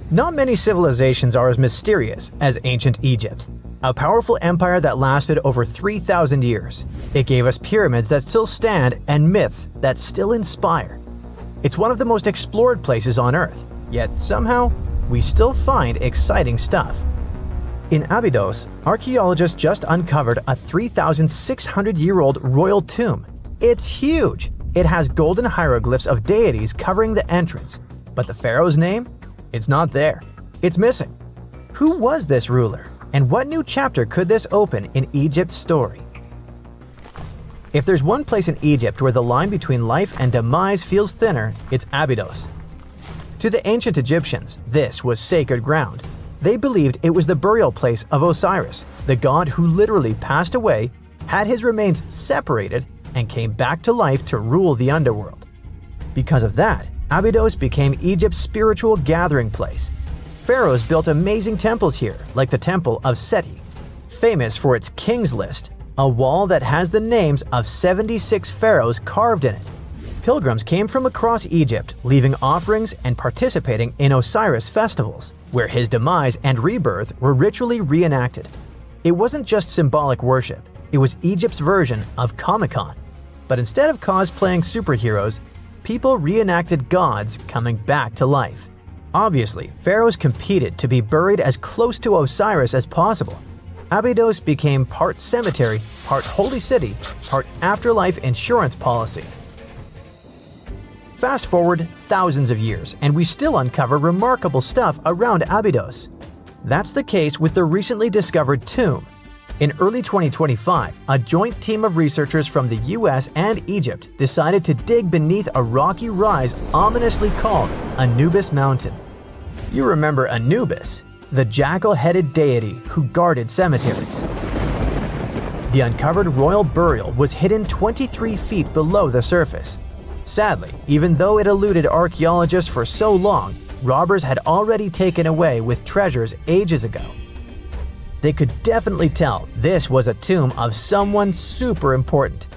Not many civilizations are as mysterious as ancient Egypt, a powerful empire that lasted over 3,000 years. It gave us pyramids that still stand and myths that still inspire. It's one of the most explored places on Earth, yet somehow we still find exciting stuff. In Abydos, archaeologists just uncovered a 3,600-year-old royal tomb. It's huge! It has golden hieroglyphs of deities covering the entrance, but the pharaoh's name? It's not there. It's missing. Who was this ruler, and what new chapter could this open in Egypt's story? If there's one place in Egypt where the line between life and demise feels thinner, it's Abydos. To the ancient Egyptians, this was sacred ground. They believed it was the burial place of Osiris, the god who literally passed away, had his remains separated, and came back to life to rule the underworld. Because of that, Abydos became Egypt's spiritual gathering place. Pharaohs built amazing temples here, like the Temple of Seti, famous for its King's List, a wall that has the names of 76 pharaohs carved in it. Pilgrims came from across Egypt, leaving offerings and participating in Osiris festivals, where his demise and rebirth were ritually reenacted. It wasn't just symbolic worship, it was Egypt's version of Comic-Con. But instead of cosplaying superheroes, people reenacted gods coming back to life. Obviously, pharaohs competed to be buried as close to Osiris as possible. Abydos became part cemetery, part holy city, part afterlife insurance policy. Fast forward thousands of years, and we still uncover remarkable stuff around Abydos. That's the case with the recently discovered tomb. In early 2025, a joint team of researchers from the US and Egypt decided to dig beneath a rocky rise ominously called Anubis Mountain. You remember Anubis, the jackal-headed deity who guarded cemeteries. The uncovered royal burial was hidden 23 feet below the surface. Sadly, even though it eluded archaeologists for so long, robbers had already taken away with treasures ages ago. They could definitely tell this was a tomb of someone super important.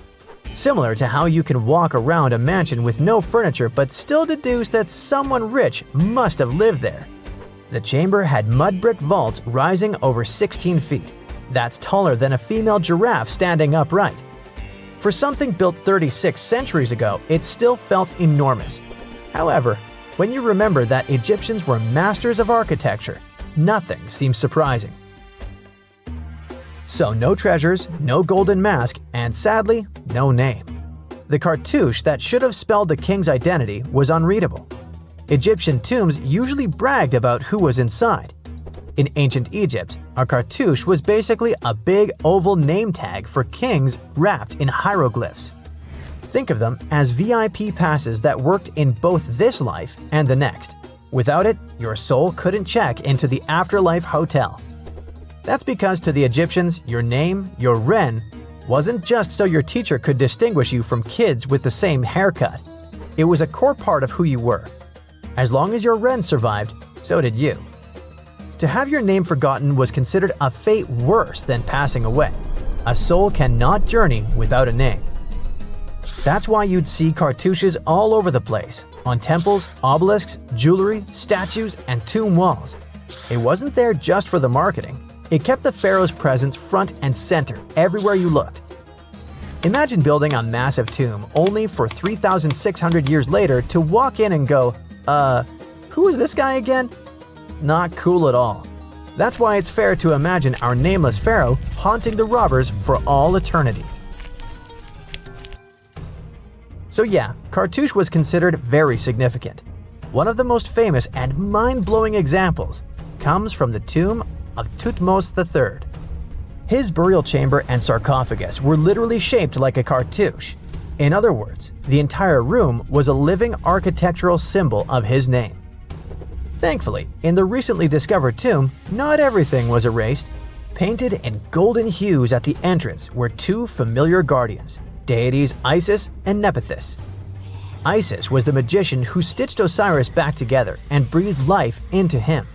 Similar to how you can walk around a mansion with no furniture but still deduce that someone rich must have lived there. The chamber had mud brick vaults rising over 16 feet. That's taller than a female giraffe standing upright. For something built 36 centuries ago, it still felt enormous. However, when you remember that Egyptians were masters of architecture, nothing seems surprising. So no treasures, no golden mask, and sadly, no name. The cartouche that should have spelled the king's identity was unreadable. Egyptian tombs usually bragged about who was inside. In ancient Egypt, a cartouche was basically a big oval name tag for kings wrapped in hieroglyphs. Think of them as VIP passes that worked in both this life and the next. Without it, your soul couldn't check into the afterlife hotel. That's because to the Egyptians, your name, your Ren, wasn't just so your teacher could distinguish you from kids with the same haircut. It was a core part of who you were. As long as your Ren survived, so did you. To have your name forgotten was considered a fate worse than passing away. A soul cannot journey without a name. That's why you'd see cartouches all over the place, on temples, obelisks, jewelry, statues, and tomb walls. It wasn't there just for the marketing. It kept the pharaoh's presence front and center everywhere you looked. Imagine building a massive tomb only for 3,600 years later to walk in and go, who is this guy again? Not cool at all. That's why it's fair to imagine our nameless pharaoh haunting the robbers for all eternity. So yeah, cartouche was considered very significant. One of the most famous and mind-blowing examples comes from the tomb of Thutmose III. His burial chamber and sarcophagus were literally shaped like a cartouche. In other words, the entire room was a living architectural symbol of his name. Thankfully, in the recently discovered tomb, not everything was erased. Painted in golden hues at the entrance were two familiar guardians, deities Isis and Nephthys. Isis was the magician who stitched Osiris back together and breathed life into him.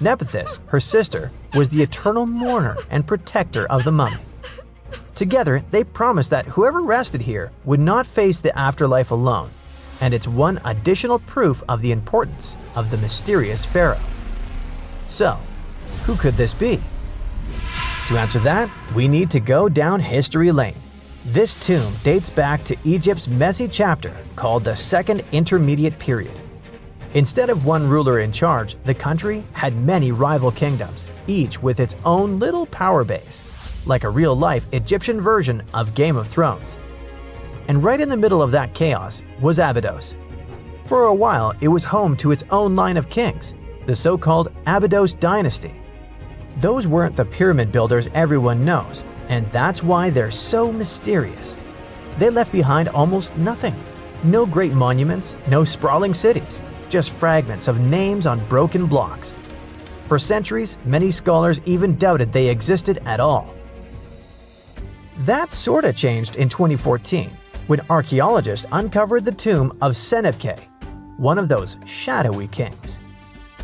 Nephthys, her sister, was the eternal mourner and protector of the mummy. Together, they promised that whoever rested here would not face the afterlife alone, and it's one additional proof of the importance of the mysterious pharaoh. So, who could this be? To answer that, we need to go down history lane. This tomb dates back to Egypt's messy chapter called the Second Intermediate Period. Instead of one ruler in charge, the country had many rival kingdoms, each with its own little power base, like a real-life Egyptian version of Game of Thrones. And right in the middle of that chaos was Abydos. For a while, it was home to its own line of kings, the so-called Abydos Dynasty. Those weren't the pyramid builders everyone knows, and that's why they're so mysterious. They left behind almost nothing. No great monuments, no sprawling cities, just fragments of names on broken blocks. For centuries, many scholars even doubted they existed at all. That sorta changed in 2014, when archaeologists uncovered the tomb of Senebkay, one of those shadowy kings.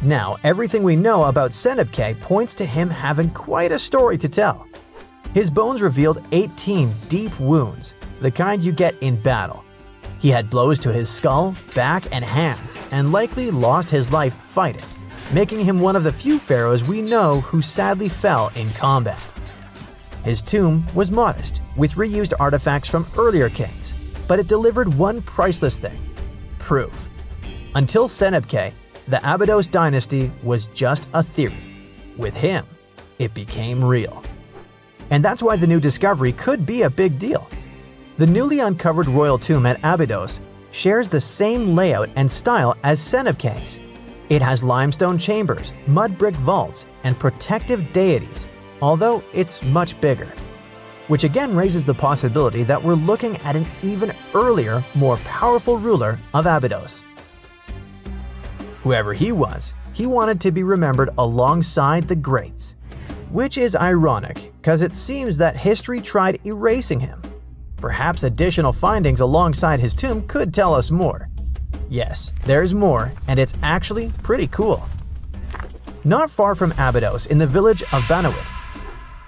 Now, everything we know about Senebkay points to him having quite a story to tell. His bones revealed 18 deep wounds, the kind you get in battle. He had blows to his skull, back, and hands, and likely lost his life fighting, making him one of the few pharaohs we know who sadly fell in combat. His tomb was modest, with reused artifacts from earlier kings, but it delivered one priceless thing: proof. Until Senebkay, the Abydos dynasty was just a theory. With him, it became real. And that's why the new discovery could be a big deal. The newly uncovered royal tomb at Abydos shares the same layout and style as Senebkay's. It has limestone chambers, mud brick vaults, and protective deities, although it's much bigger. Which again raises the possibility that we're looking at an even earlier, more powerful ruler of Abydos. Whoever he was, he wanted to be remembered alongside the greats. Which is ironic, because it seems that history tried erasing him. Perhaps additional findings alongside his tomb could tell us more. Yes, there's more, and it's actually pretty cool. Not far from Abydos, in the village of Banawit,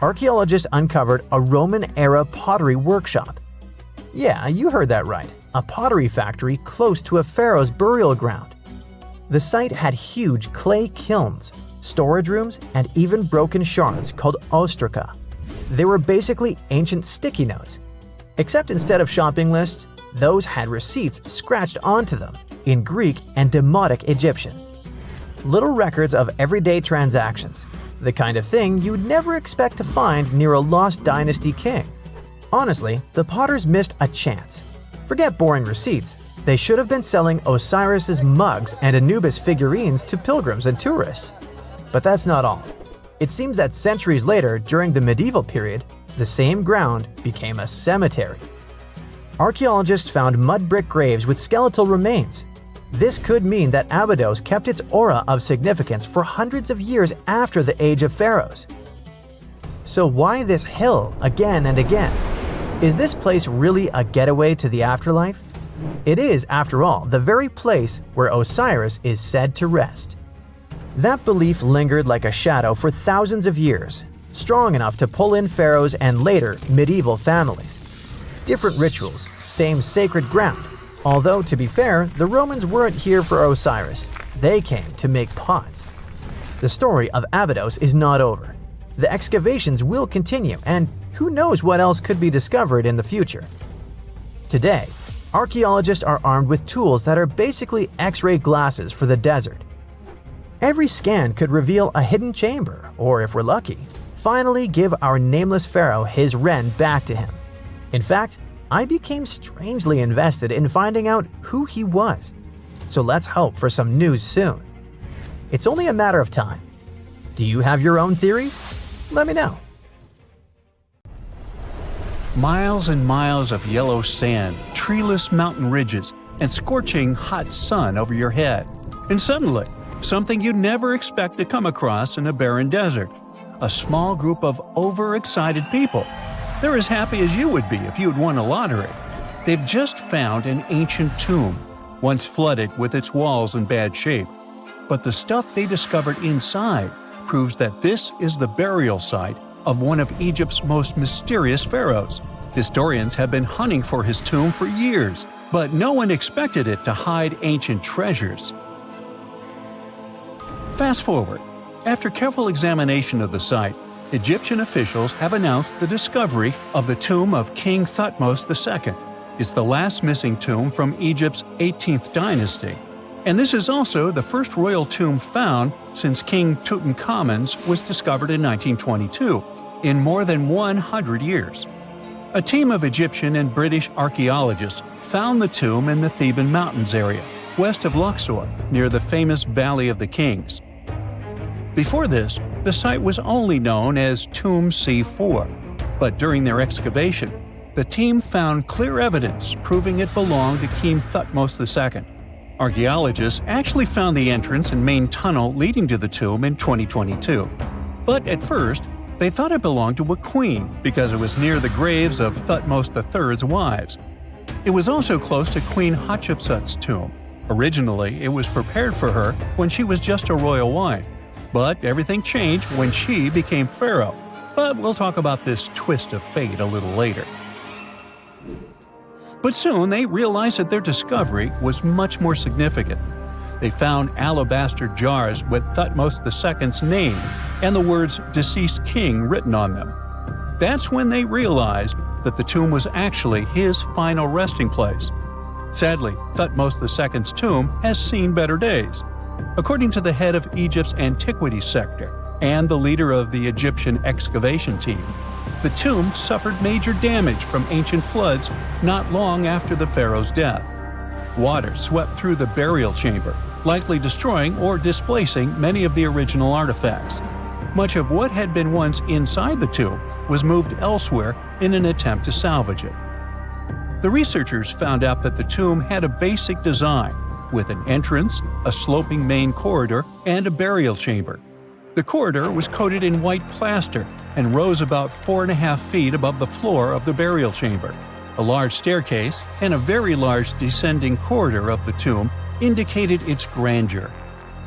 archaeologists uncovered a Roman-era pottery workshop. Yeah, you heard that right, a pottery factory close to a pharaoh's burial ground. The site had huge clay kilns, storage rooms, and even broken shards called ostraca. They were basically ancient sticky notes, except instead of shopping lists, those had receipts scratched onto them in Greek and Demotic Egyptian. Little records of everyday transactions, the kind of thing you'd never expect to find near a lost dynasty king. Honestly, the potters missed a chance. Forget boring receipts, they should have been selling Osiris's mugs and Anubis figurines to pilgrims and tourists. But that's not all. It seems that centuries later, during the medieval period, the same ground became a cemetery. Archaeologists found mud brick graves with skeletal remains. This could mean that Abydos kept its aura of significance for hundreds of years after the Age of Pharaohs. So why this hill again and again? Is this place really a getaway to the afterlife? It is, after all, the very place where Osiris is said to rest. That belief lingered like a shadow for thousands of years, strong enough to pull in pharaohs and later medieval families. Different rituals, same sacred ground. Although, to be fair, the Romans weren't here for Osiris. They came to make pots. The story of Abydos is not over. The excavations will continue, and who knows what else could be discovered in the future. Today, archaeologists are armed with tools that are basically X-ray glasses for the desert. Every scan could reveal a hidden chamber, or if we're lucky, finally give our nameless pharaoh his wren back to him. In fact, I became strangely invested in finding out who he was. So let's hope for some news soon. It's only a matter of time. Do you have your own theories? Let me know. Miles and miles of yellow sand, treeless mountain ridges, and scorching hot sun over your head. And suddenly, something you'd never expect to come across in a barren desert. A small group of overexcited people. They're as happy as you would be if you'd won a lottery. They've just found an ancient tomb, once flooded with its walls in bad shape. But the stuff they discovered inside proves that this is the burial site of one of Egypt's most mysterious pharaohs. Historians have been hunting for his tomb for years, but no one expected it to hide ancient treasures. Fast forward. After careful examination of the site, Egyptian officials have announced the discovery of the tomb of King Thutmose II. It's the last missing tomb from Egypt's 18th dynasty. And this is also the first royal tomb found since King Tutankhamun's was discovered in 1922, in more than 100 years. A team of Egyptian and British archaeologists found the tomb in the Theban Mountains area, west of Luxor, near the famous Valley of the Kings. Before this, the site was only known as Tomb C4, but during their excavation, the team found clear evidence proving it belonged to King Thutmose II. Archaeologists actually found the entrance and main tunnel leading to the tomb in 2022. But at first, they thought it belonged to a queen because it was near the graves of Thutmose III's wives. It was also close to Queen Hatshepsut's tomb. Originally, it was prepared for her when she was just a royal wife. But everything changed when she became pharaoh. But we'll talk about this twist of fate a little later. But soon they realized that their discovery was much more significant. They found alabaster jars with Thutmose II's name and the words "deceased king" written on them. That's when they realized that the tomb was actually his final resting place. Sadly, Thutmose II's tomb has seen better days. According to the head of Egypt's antiquities sector and the leader of the Egyptian excavation team, the tomb suffered major damage from ancient floods not long after the pharaoh's death. Water swept through the burial chamber, likely destroying or displacing many of the original artifacts. Much of what had been once inside the tomb was moved elsewhere in an attempt to salvage it. The researchers found out that the tomb had a basic design, with an entrance, a sloping main corridor, and a burial chamber. The corridor was coated in white plaster and rose about 4.5 feet above the floor of the burial chamber. A large staircase and a very large descending corridor of the tomb indicated its grandeur.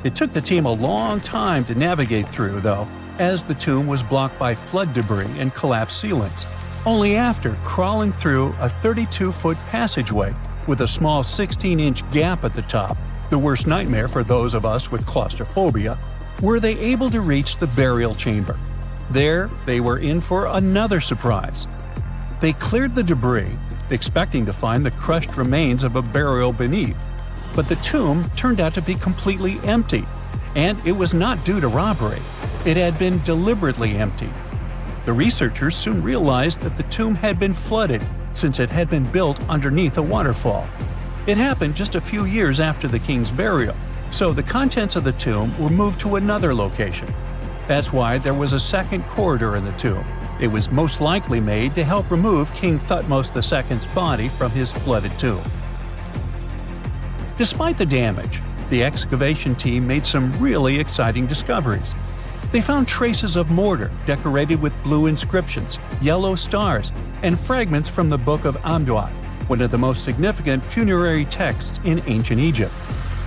It took the team a long time to navigate through, though, as the tomb was blocked by flood debris and collapsed ceilings. Only after crawling through a 32-foot passageway with a small 16-inch gap at the top, the worst nightmare for those of us with claustrophobia, were they able to reach the burial chamber. There, they were in for another surprise. They cleared the debris, expecting to find the crushed remains of a burial beneath. But the tomb turned out to be completely empty, and it was not due to robbery. It had been deliberately emptied. The researchers soon realized that the tomb had been flooded since it had been built underneath a waterfall. It happened just a few years after the king's burial, so the contents of the tomb were moved to another location. That's why there was a second corridor in the tomb. It was most likely made to help remove King Thutmose II's body from his flooded tomb. Despite the damage, the excavation team made some really exciting discoveries. They found traces of mortar decorated with blue inscriptions, yellow stars, and fragments from the Book of Amduat, one of the most significant funerary texts in ancient Egypt.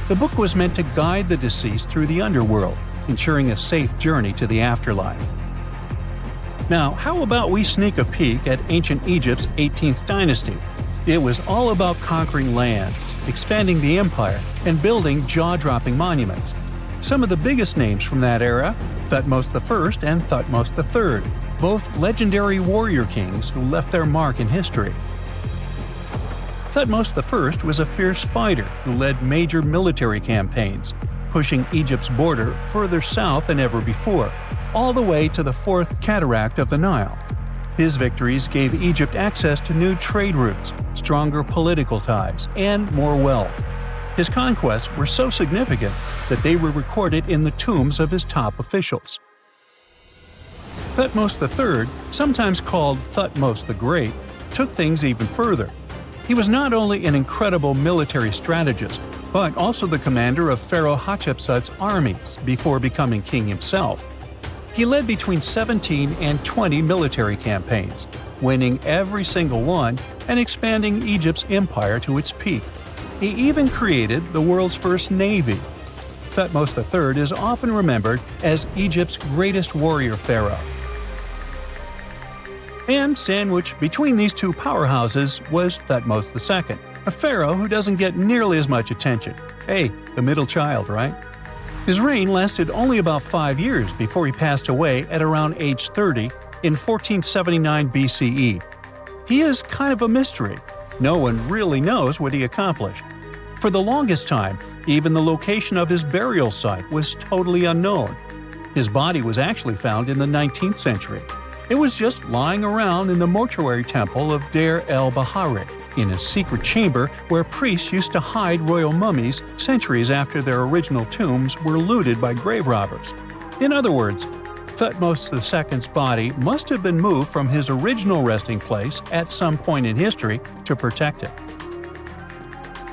The book was meant to guide the deceased through the underworld, ensuring a safe journey to the afterlife. Now, how about we sneak a peek at ancient Egypt's 18th dynasty? It was all about conquering lands, expanding the empire, and building jaw-dropping monuments. Some of the biggest names from that era, Thutmose I and Thutmose III, both legendary warrior kings who left their mark in history. Thutmose I was a fierce fighter who led major military campaigns, pushing Egypt's border further south than ever before, all the way to the fourth cataract of the Nile. His victories gave Egypt access to new trade routes, stronger political ties, and more wealth. His conquests were so significant that they were recorded in the tombs of his top officials. Thutmose III, sometimes called Thutmose the Great, took things even further. He was not only an incredible military strategist, but also the commander of Pharaoh Hatshepsut's armies before becoming king himself. He led between 17 and 20 military campaigns, winning every single one and expanding Egypt's empire to its peak. He even created the world's first navy. Thutmose III is often remembered as Egypt's greatest warrior pharaoh. And sandwiched between these two powerhouses was Thutmose II, a pharaoh who doesn't get nearly as much attention. Hey, the middle child, right? His reign lasted only about 5 years before he passed away at around age 30 in 1479 BCE. He is kind of a mystery. No one really knows what he accomplished. For the longest time, even the location of his burial site was totally unknown. His body was actually found in the 19th century. It was just lying around in the mortuary temple of Deir el-Bahari, in a secret chamber where priests used to hide royal mummies centuries after their original tombs were looted by grave robbers. In other words, Thutmose II's body must have been moved from his original resting place at some point in history to protect it.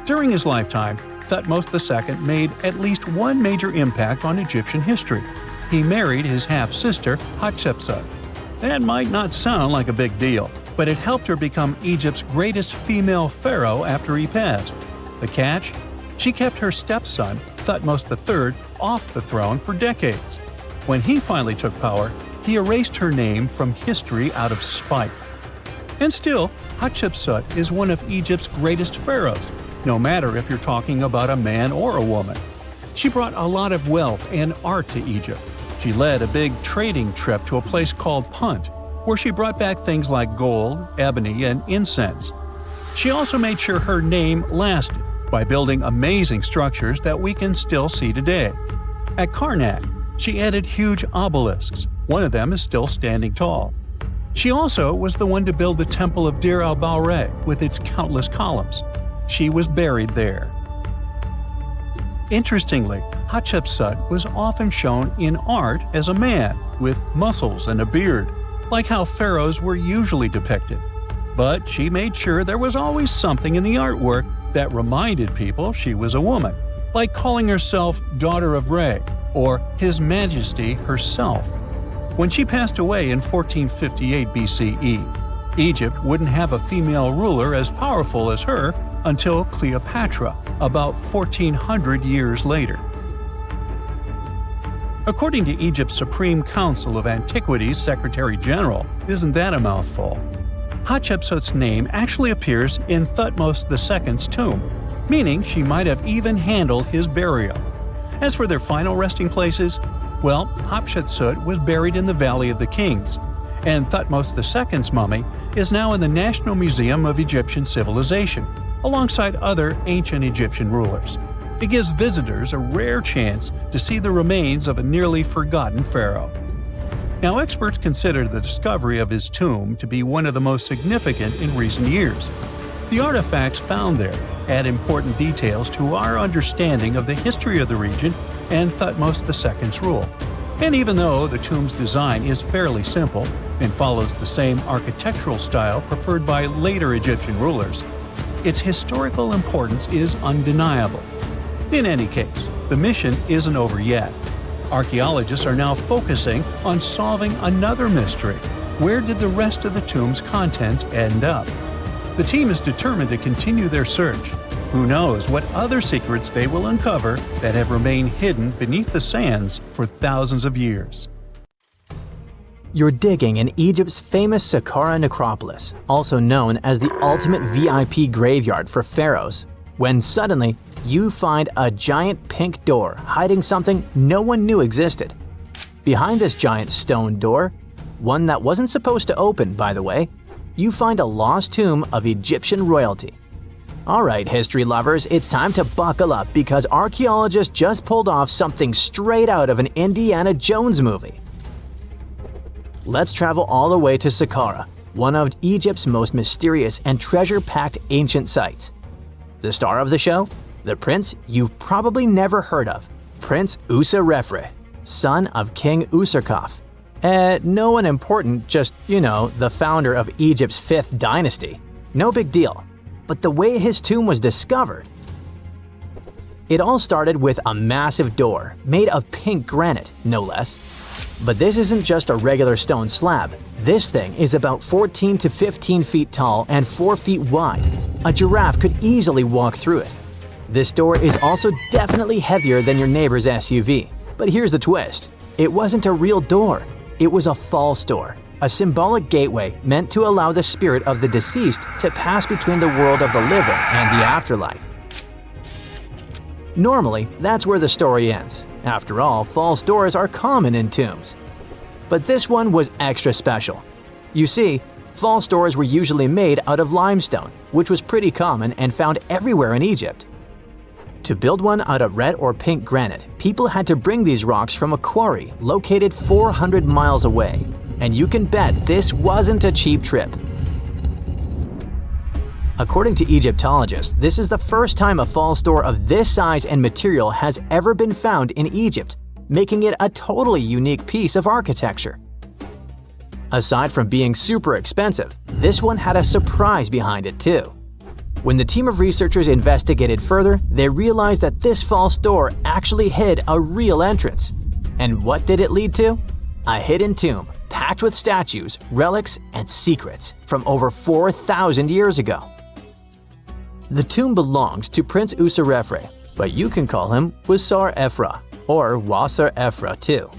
During his lifetime, Thutmose II made at least one major impact on Egyptian history. He married his half-sister Hatshepsut. That might not sound like a big deal, but it helped her become Egypt's greatest female pharaoh after he passed. The catch? She kept her stepson, Thutmose III, off the throne for decades. When he finally took power, he erased her name from history out of spite. And still, Hatshepsut is one of Egypt's greatest pharaohs, no matter if you're talking about a man or a woman. She brought a lot of wealth and art to Egypt. She led a big trading trip to a place called Punt, where she brought back things like gold, ebony, and incense. She also made sure her name lasted by building amazing structures that we can still see today. At Karnak, she added huge obelisks. One of them is still standing tall. She also was the one to build the Temple of Deir el-Bahari with its countless columns. She was buried there. Interestingly, Hatshepsut was often shown in art as a man with muscles and a beard, like how pharaohs were usually depicted. But she made sure there was always something in the artwork that reminded people she was a woman, like calling herself Daughter of Re or His Majesty herself. When she passed away in 1458 BCE, Egypt wouldn't have a female ruler as powerful as her until Cleopatra, about 1400 years later. According to Egypt's Supreme Council of Antiquities Secretary General, isn't that a mouthful? Hatshepsut's name actually appears in Thutmose II's tomb, meaning she might have even handled his burial. As for their final resting places, well, Hatshepsut was buried in the Valley of the Kings, and Thutmose II's mummy is now in the National Museum of Egyptian Civilization, alongside other ancient Egyptian rulers. It gives visitors a rare chance to see the remains of a nearly forgotten pharaoh. Now, experts consider the discovery of his tomb to be one of the most significant in recent years. The artifacts found there add important details to our understanding of the history of the region and Thutmose II's rule. And even though the tomb's design is fairly simple and follows the same architectural style preferred by later Egyptian rulers, its historical importance is undeniable. In any case, the mission isn't over yet. Archaeologists are now focusing on solving another mystery. Where did the rest of the tomb's contents end up? The team is determined to continue their search. Who knows what other secrets they will uncover that have remained hidden beneath the sands for thousands of years. You're digging in Egypt's famous Saqqara necropolis, also known as the ultimate VIP graveyard for pharaohs, when suddenly you find a giant pink door hiding something no one knew existed. Behind this giant stone door, one that wasn't supposed to open, by the way, you find a lost tomb of Egyptian royalty. Alright, history lovers, it's time to buckle up because archaeologists just pulled off something straight out of an Indiana Jones movie. Let's travel all the way to Saqqara, one of Egypt's most mysterious and treasure-packed ancient sites. The star of the show? The prince you've probably never heard of, Prince Userefre, son of King Userkaf. No one important, just, the founder of Egypt's 5th dynasty. No big deal. But the way his tomb was discovered… It all started with a massive door, made of pink granite, no less. But this isn't just a regular stone slab. This thing is about 14 to 15 feet tall and 4 feet wide. A giraffe could easily walk through it. This door is also definitely heavier than your neighbor's SUV. But here's the twist. It wasn't a real door. It was a false door, a symbolic gateway meant to allow the spirit of the deceased to pass between the world of the living and the afterlife. Normally, that's where the story ends. After all, false doors are common in tombs. But this one was extra special. You see, false doors were usually made out of limestone, which was pretty common and found everywhere in Egypt. To build one out of red or pink granite, people had to bring these rocks from a quarry located 400 miles away. And you can bet this wasn't a cheap trip. According to Egyptologists, this is the first time a false door of this size and material has ever been found in Egypt, making it a totally unique piece of architecture. Aside from being super expensive, this one had a surprise behind it too. When the team of researchers investigated further, they realized that this false door actually hid a real entrance. And what did it lead to? A hidden tomb, packed with statues, relics, and secrets from over 4,000 years ago. The tomb belonged to Prince Userefre, but you can call him Wasar-Efra, or Wasar-Efra too.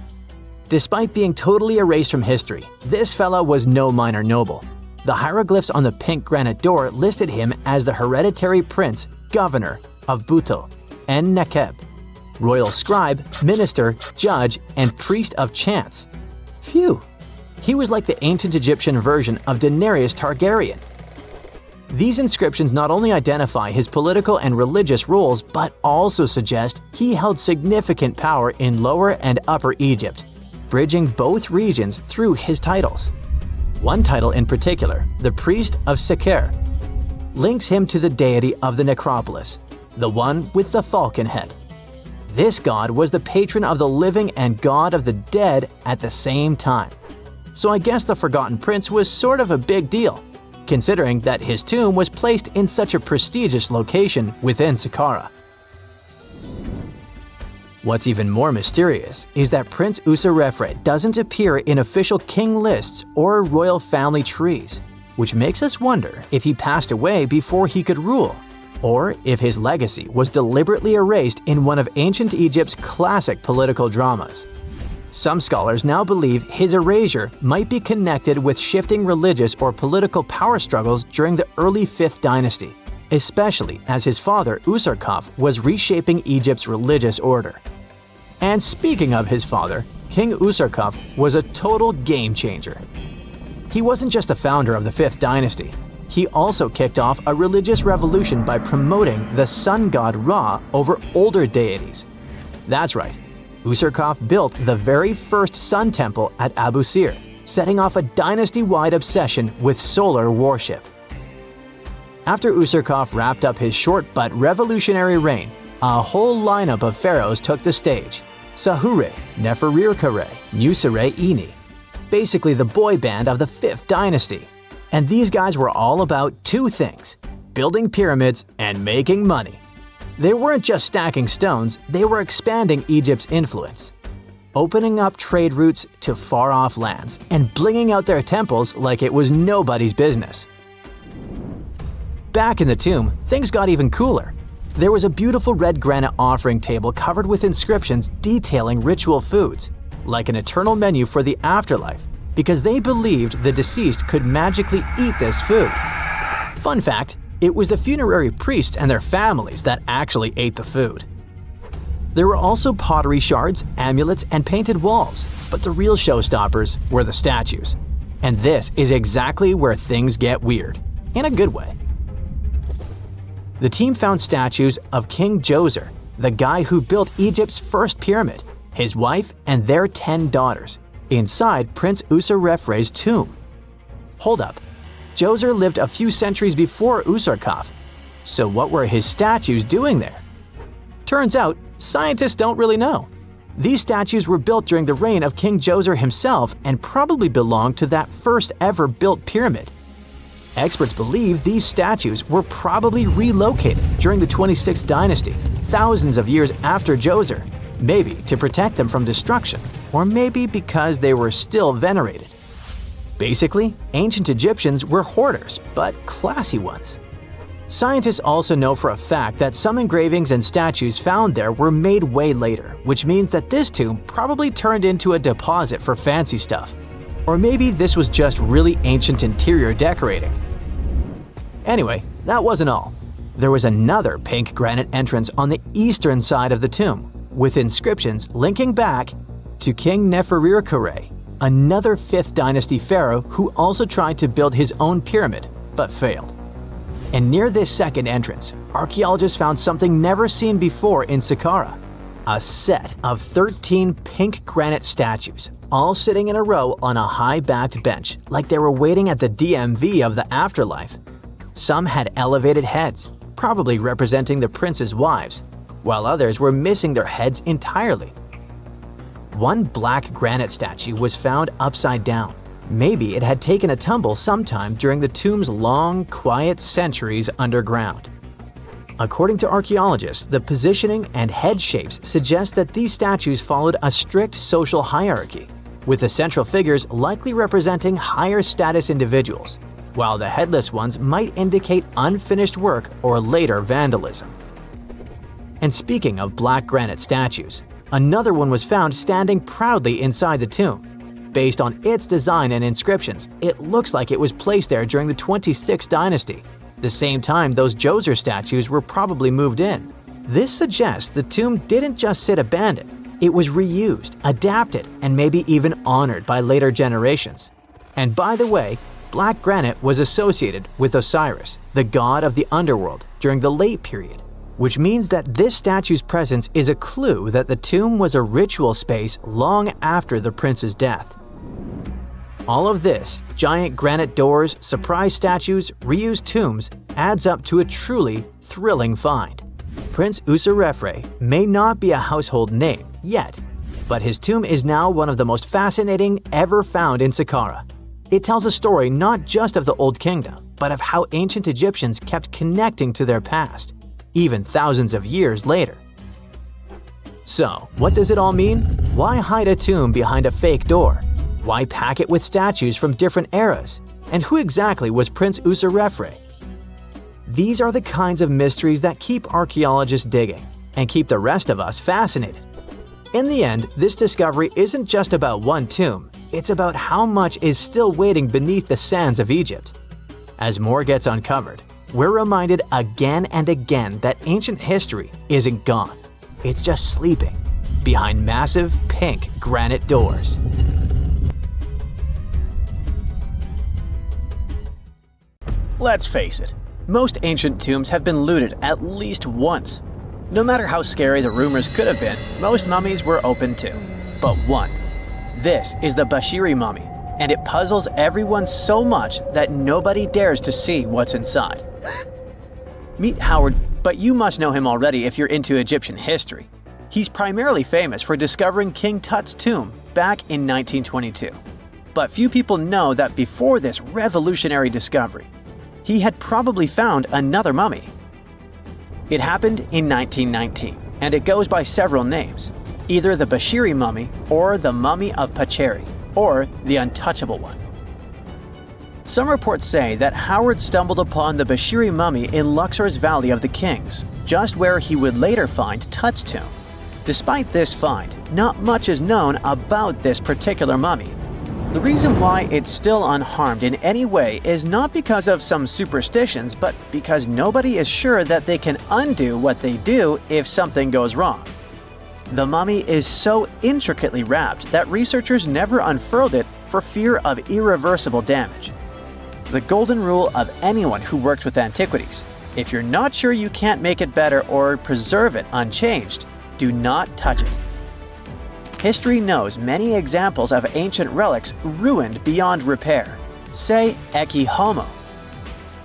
Despite being totally erased from history, this fella was no minor noble. The hieroglyphs on the pink granite door listed him as the hereditary prince, governor of Buto and Nekeb, royal scribe, minister, judge, and priest of chance. Phew! He was like the ancient Egyptian version of Daenerys Targaryen. These inscriptions not only identify his political and religious roles, but also suggest he held significant power in Lower and Upper Egypt, bridging both regions through his titles. One title in particular, the Priest of Seker, links him to the deity of the necropolis, the one with the falcon head. This god was the patron of the living and god of the dead at the same time. So I guess the Forgotten Prince was sort of a big deal, considering that his tomb was placed in such a prestigious location within Saqqara. What's even more mysterious is that Prince Userefre doesn't appear in official king lists or royal family trees, which makes us wonder if he passed away before he could rule, or if his legacy was deliberately erased in one of ancient Egypt's classic political dramas. Some scholars now believe his erasure might be connected with shifting religious or political power struggles during the early 5th dynasty, especially as his father Usarkaf was reshaping Egypt's religious order. And speaking of his father, King Usarkaf was a total game changer. He wasn't just the founder of the 5th dynasty, he also kicked off a religious revolution by promoting the sun god Ra over older deities. That's right, Usarkaf built the very first sun temple at Abu Sir, setting off a dynasty-wide obsession with solar worship. After Usarkaf wrapped up his short but revolutionary reign, a whole lineup of pharaohs took the stage. Sahure, Neferirkare, Nusere-Ini, basically the boy band of the 5th dynasty. And these guys were all about two things: building pyramids and making money. They weren't just stacking stones, they were expanding Egypt's influence, opening up trade routes to far-off lands, and blinging out their temples like it was nobody's business. Back in the tomb, things got even cooler. There was a beautiful red granite offering table covered with inscriptions detailing ritual foods, like an eternal menu for the afterlife, because they believed the deceased could magically eat this food. Fun fact, it was the funerary priests and their families that actually ate the food. There were also pottery shards, amulets, and painted walls, but the real showstoppers were the statues. And this is exactly where things get weird, in a good way. The team found statues of King Djoser, the guy who built Egypt's first pyramid, his wife, and their 10 daughters, inside Prince Userefre's tomb. Hold up, Djoser lived a few centuries before Usarkaf, so what were his statues doing there? Turns out, scientists don't really know. These statues were built during the reign of King Djoser himself and probably belonged to that first ever built pyramid. Experts believe these statues were probably relocated during the 26th dynasty, thousands of years after Djoser, maybe to protect them from destruction, or maybe because they were still venerated. Basically, ancient Egyptians were hoarders, but classy ones. Scientists also know for a fact that some engravings and statues found there were made way later, which means that this tomb probably turned into a deposit for fancy stuff. Or maybe this was just really ancient interior decorating. Anyway, that wasn't all. There was another pink granite entrance on the eastern side of the tomb, with inscriptions linking back to King Nefertiti, another 5th dynasty pharaoh who also tried to build his own pyramid but failed. And near this second entrance, archaeologists found something never seen before in Saqqara: a set of 13 pink granite statues, all sitting in a row on a high-backed bench like they were waiting at the DMV of the afterlife. Some had elevated heads, probably representing the prince's wives, while others were missing their heads entirely. One black granite statue was found upside down. Maybe it had taken a tumble sometime during the tomb's long, quiet centuries underground. According to archaeologists, the positioning and head shapes suggest that these statues followed a strict social hierarchy, with the central figures likely representing higher status individuals, while the headless ones might indicate unfinished work or later vandalism. And speaking of black granite statues, another one was found standing proudly inside the tomb. Based on its design and inscriptions, it looks like it was placed there during the 26th dynasty, the same time those Djoser statues were probably moved in. This suggests the tomb didn't just sit abandoned, it was reused, adapted, and maybe even honored by later generations. And by the way, black granite was associated with Osiris, the god of the underworld, during the late period, which means that this statue's presence is a clue that the tomb was a ritual space long after the prince's death. All of this, giant granite doors, surprise statues, reused tombs, adds up to a truly thrilling find. Prince Userefre may not be a household name yet, but his tomb is now one of the most fascinating ever found in Saqqara. It tells a story not just of the Old Kingdom, but of how ancient Egyptians kept connecting to their past, even thousands of years later. So, what does it all mean? Why hide a tomb behind a fake door? Why pack it with statues from different eras? And who exactly was Prince Userefre? These are the kinds of mysteries that keep archaeologists digging and keep the rest of us fascinated. In the end, this discovery isn't just about one tomb, it's about how much is still waiting beneath the sands of Egypt. As more gets uncovered, we're reminded again and again that ancient history isn't gone. It's just sleeping behind massive pink granite doors. Let's face it, most ancient tombs have been looted at least once. No matter how scary the rumors could have been, most mummies were open too. But one. This is the Bashiri mummy, and it puzzles everyone so much that nobody dares to see what's inside. Meet Howard, but you must know him already if you're into Egyptian history. He's primarily famous for discovering King Tut's tomb back in 1922. But few people know that before this revolutionary discovery, he had probably found another mummy. It happened in 1919, and it goes by several names, either the Bashiri mummy or the Mummy of Pacheri, or the Untouchable One. Some reports say that Howard stumbled upon the Bashiri mummy in Luxor's Valley of the Kings, just where he would later find Tut's tomb. Despite this find, not much is known about this particular mummy. The reason why it's still unharmed in any way is not because of some superstitions, but because nobody is sure that they can undo what they do if something goes wrong. The mummy is so intricately wrapped that researchers never unfurled it for fear of irreversible damage. The golden rule of anyone who works with antiquities: if you're not sure you can't make it better or preserve it unchanged, do not touch it. History knows many examples of ancient relics ruined beyond repair, say Ecce Homo,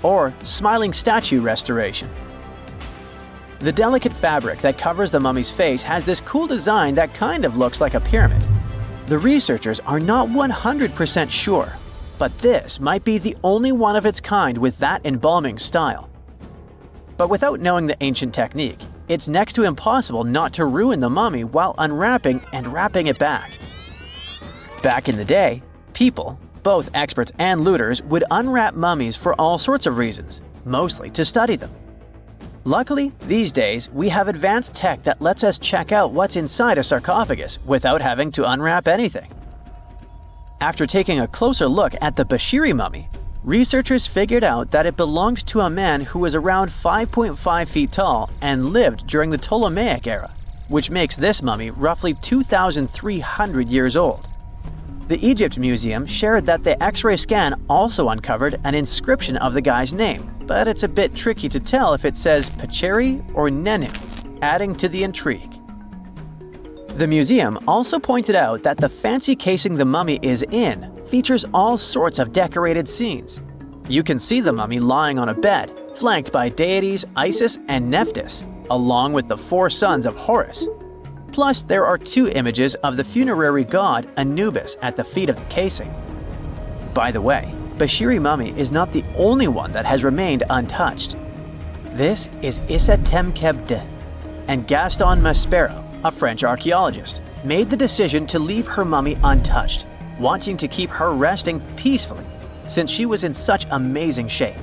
or smiling statue restoration. The delicate fabric that covers the mummy's face has this cool design that kind of looks like a pyramid. The researchers are not 100% sure, but this might be the only one of its kind with that embalming style. But without knowing the ancient technique, it's next to impossible not to ruin the mummy while unwrapping and wrapping it back. Back in the day, people, both experts and looters, would unwrap mummies for all sorts of reasons, mostly to study them. Luckily, these days, we have advanced tech that lets us check out what's inside a sarcophagus without having to unwrap anything. After taking a closer look at the Bashiri mummy, researchers figured out that it belonged to a man who was around 5.5 feet tall and lived during the Ptolemaic era. which makes this mummy roughly 2,300 years old. The Egypt Museum shared that the X-ray scan also uncovered an inscription of the guy's name, but it's a bit tricky to tell if it says Pacheri or Nenu, adding to the intrigue. The museum also pointed out that the fancy casing the mummy is in features all sorts of decorated scenes. You can see the mummy lying on a bed, flanked by deities Isis and Nephthys, along with the 4 sons of Horus. Plus, there are 2 images of the funerary god Anubis at the feet of the casing. By the way, Bashiri mummy is not the only one that has remained untouched. This is Issa Temkebde, and Gaston Maspero, a French archaeologist, made the decision to leave her mummy untouched, wanting to keep her resting peacefully since she was in such amazing shape.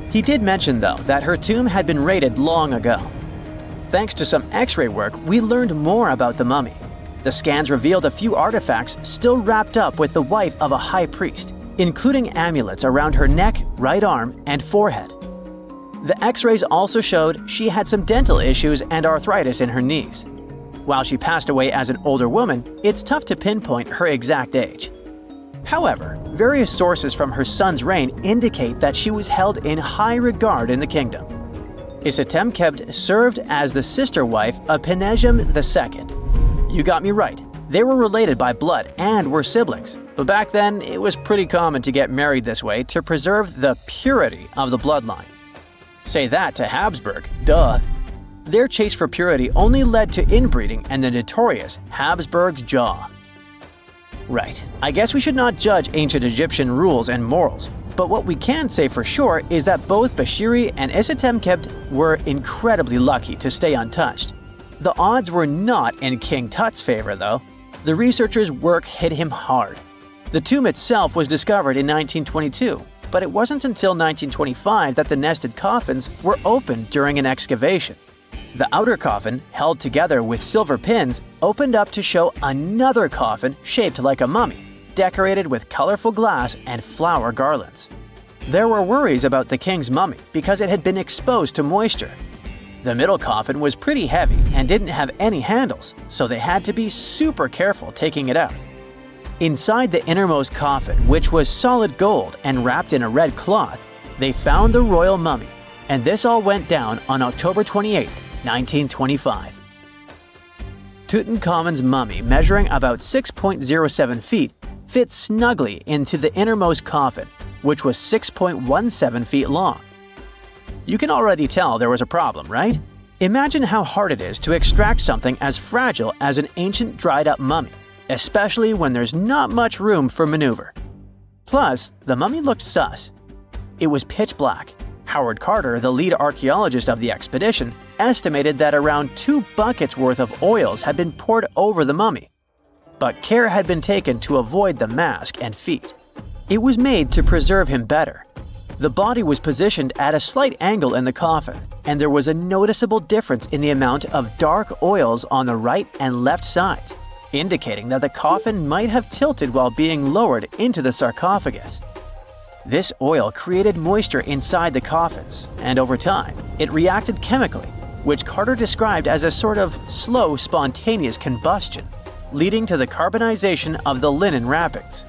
He did mention, though, that her tomb had been raided long ago. Thanks to some X-ray work, we learned more about the mummy. The scans revealed a few artifacts still wrapped up with the wife of a high priest, including amulets around her neck, right arm, and forehead. The X-rays also showed she had some dental issues and arthritis in her knees. While she passed away as an older woman, it's tough to pinpoint her exact age. However, various sources from her son's reign indicate that she was held in high regard in the kingdom. Isitemkebd served as the sister wife of Penejam II. You got me right, they were related by blood and were siblings, but back then it was pretty common to get married this way to preserve the purity of the bloodline. Say that to Habsburg, duh. Their chase for purity only led to inbreeding and the notorious Habsburg's jaw. Right, I guess we should not judge ancient Egyptian rules and morals, but what we can say for sure is that both Bashiri and Isitemkebd were incredibly lucky to stay untouched. The odds were not in King Tut's favor, though. The researchers' work hit him hard. The tomb itself was discovered in 1922, but it wasn't until 1925 that the nested coffins were opened during an excavation. The outer coffin, held together with silver pins, opened up to show another coffin shaped like a mummy, decorated with colorful glass and flower garlands. There were worries about the king's mummy because it had been exposed to moisture. The middle coffin was pretty heavy and didn't have any handles, so they had to be super careful taking it out. Inside the innermost coffin, which was solid gold and wrapped in a red cloth, they found the royal mummy, and this all went down on October 28, 1925. Tutankhamun's mummy, measuring about 6.07 feet, fit snugly into the innermost coffin, which was 6.17 feet long. You can already tell there was a problem, right? Imagine how hard it is to extract something as fragile as an ancient dried-up mummy, especially when there's not much room for maneuver. Plus, the mummy looked sus. It was pitch black. Howard Carter, the lead archaeologist of the expedition, estimated that around 2 buckets worth of oils had been poured over the mummy. But care had been taken to avoid the mask and feet. It was made to preserve him better. The body was positioned at a slight angle in the coffin, and there was a noticeable difference in the amount of dark oils on the right and left sides, indicating that the coffin might have tilted while being lowered into the sarcophagus. This oil created moisture inside the coffins, and over time, it reacted chemically, which Carter described as a sort of slow, spontaneous combustion, leading to the carbonization of the linen wrappings.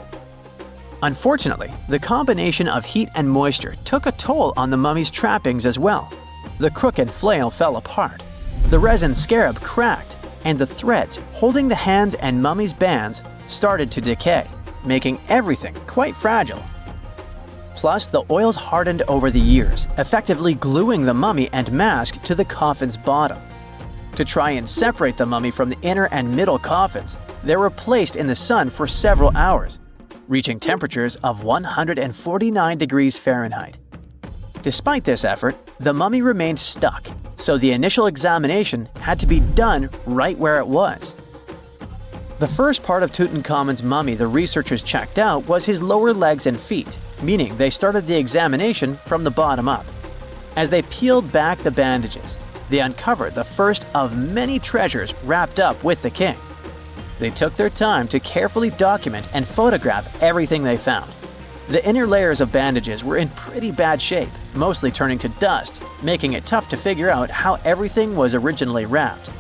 Unfortunately, the combination of heat and moisture took a toll on the mummy's trappings as well. The crooked flail fell apart, the resin scarab cracked, and the threads holding the hands and mummy's bands started to decay, making everything quite fragile. Plus, the oils hardened over the years, effectively gluing the mummy and mask to the coffin's bottom. To try and separate the mummy from the inner and middle coffins, they were placed in the sun for several hours, reaching temperatures of 149 degrees Fahrenheit. Despite this effort, the mummy remained stuck, so the initial examination had to be done right where it was. The first part of Tutankhamun's mummy the researchers checked out was his lower legs and feet, meaning they started the examination from the bottom up. As they peeled back the bandages, they uncovered the first of many treasures wrapped up with the king. They took their time to carefully document and photograph everything they found. The inner layers of bandages were in pretty bad shape, mostly turning to dust, making it tough to figure out how everything was originally wrapped.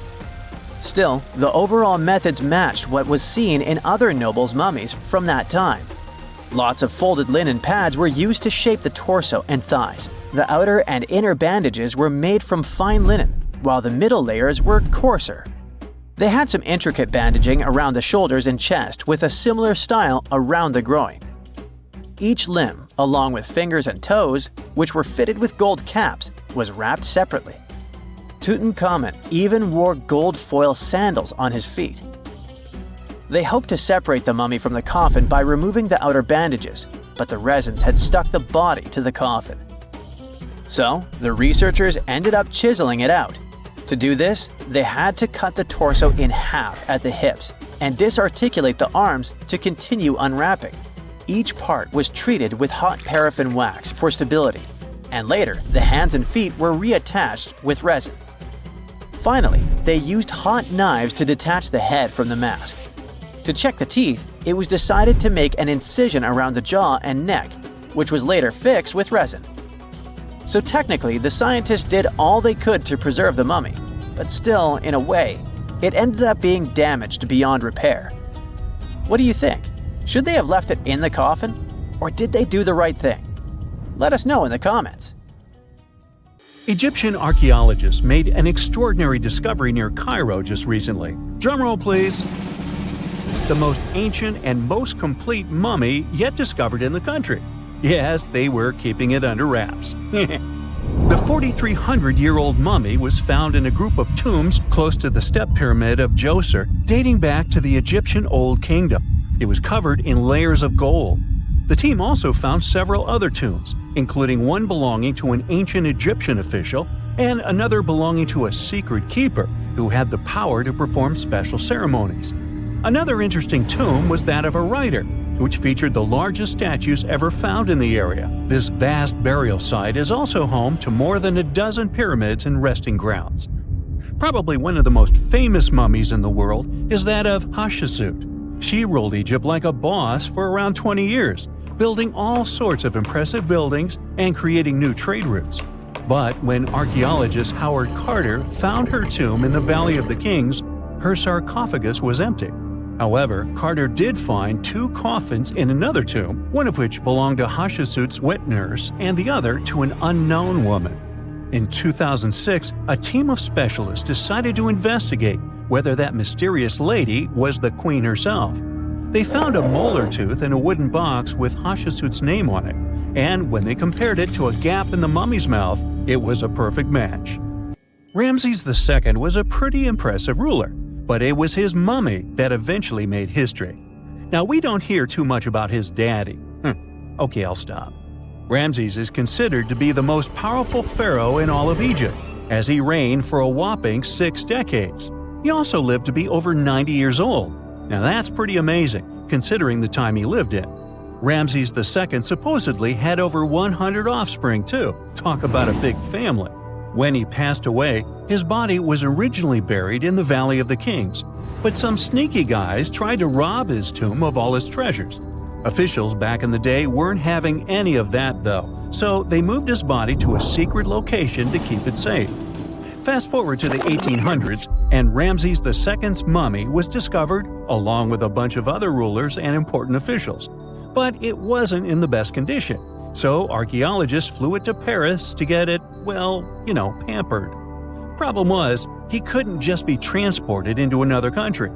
Still, the overall methods matched what was seen in other nobles' mummies from that time. Lots of folded linen pads were used to shape the torso and thighs. The outer and inner bandages were made from fine linen, while the middle layers were coarser. They had some intricate bandaging around the shoulders and chest with a similar style around the groin. Each limb, along with fingers and toes, which were fitted with gold caps, was wrapped separately. Tutankhamun even wore gold foil sandals on his feet. They hoped to separate the mummy from the coffin by removing the outer bandages, but the resins had stuck the body to the coffin. So, the researchers ended up chiseling it out. To do this, they had to cut the torso in half at the hips and disarticulate the arms to continue unwrapping. Each part was treated with hot paraffin wax for stability, and later the hands and feet were reattached with resin. Finally, they used hot knives to detach the head from the mask. To check the teeth, it was decided to make an incision around the jaw and neck, which was later fixed with resin. So technically, the scientists did all they could to preserve the mummy, but still, in a way, it ended up being damaged beyond repair. What do you think? Should they have left it in the coffin? Or did they do the right thing? Let us know in the comments. Egyptian archaeologists made an extraordinary discovery near Cairo just recently. Drumroll, please. The most ancient and most complete mummy yet discovered in the country. Yes, they were keeping it under wraps. The 4,300-year-old mummy was found in a group of tombs close to the step pyramid of Djoser, dating back to the Egyptian Old Kingdom. It was covered in layers of gold. The team also found several other tombs, including one belonging to an ancient Egyptian official and another belonging to a secret keeper who had the power to perform special ceremonies. Another interesting tomb was that of a writer, which featured the largest statues ever found in the area. This vast burial site is also home to more than a dozen pyramids and resting grounds. Probably one of the most famous mummies in the world is that of Hatshepsut. She ruled Egypt like a boss for around 20 years, building all sorts of impressive buildings and creating new trade routes. But when archaeologist Howard Carter found her tomb in the Valley of the Kings, her sarcophagus was empty. However, Carter did find two coffins in another tomb, one of which belonged to Hatshepsut's wet nurse and the other to an unknown woman. In 2006, a team of specialists decided to investigate whether that mysterious lady was the queen herself. They found a molar tooth in a wooden box with Hatshepsut's name on it, and when they compared it to a gap in the mummy's mouth, it was a perfect match. Ramses II was a pretty impressive ruler, but it was his mummy that eventually made history. Now, we don't hear too much about his daddy. Okay, I'll stop. Ramses is considered to be the most powerful pharaoh in all of Egypt, as he reigned for a whopping 6 decades. He also lived to be over 90 years old. Now that's pretty amazing, considering the time he lived in. Ramses II supposedly had over 100 offspring too. Talk about a big family. When he passed away, his body was originally buried in the Valley of the Kings, but some sneaky guys tried to rob his tomb of all his treasures. Officials back in the day weren't having any of that though, so they moved his body to a secret location to keep it safe. Fast forward to the 1800s, and Ramses II's mummy was discovered along with a bunch of other rulers and important officials. But it wasn't in the best condition, so archaeologists flew it to Paris to get it, pampered. Problem was, he couldn't just be transported into another country.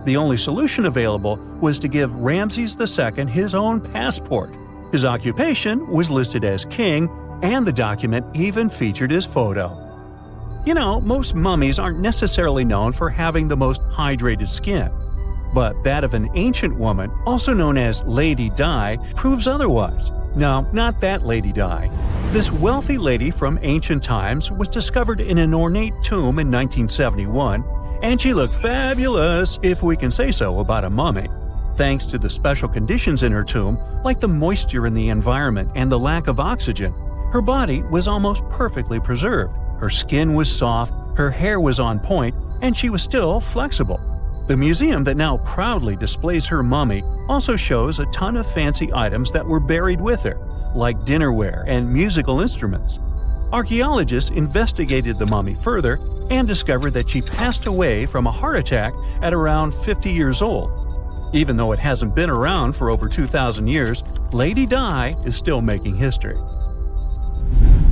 The only solution available was to give Ramses II his own passport. His occupation was listed as king, and the document even featured his photo. Most mummies aren't necessarily known for having the most hydrated skin. But that of an ancient woman, also known as Lady Di, proves otherwise. No, not that Lady Di. This wealthy lady from ancient times was discovered in an ornate tomb in 1971, and she looked fabulous, if we can say so about a mummy. Thanks to the special conditions in her tomb, like the moisture in the environment and the lack of oxygen, her body was almost perfectly preserved. Her skin was soft, her hair was on point, and she was still flexible. The museum that now proudly displays her mummy also shows a ton of fancy items that were buried with her, like dinnerware and musical instruments. Archaeologists investigated the mummy further and discovered that she passed away from a heart attack at around 50 years old. Even though it hasn't been around for over 2,000 years, Lady Di is still making history.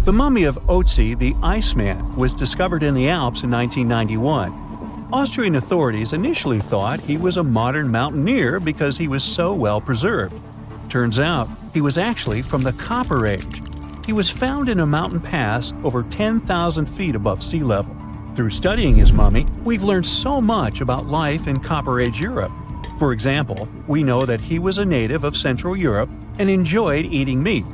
The mummy of Otzi the Iceman was discovered in the Alps in 1991. Austrian authorities initially thought he was a modern mountaineer because he was so well preserved. Turns out, he was actually from the Copper Age. He was found in a mountain pass over 10,000 feet above sea level. Through studying his mummy, we've learned so much about life in Copper Age Europe. For example, we know that he was a native of Central Europe and enjoyed eating meat.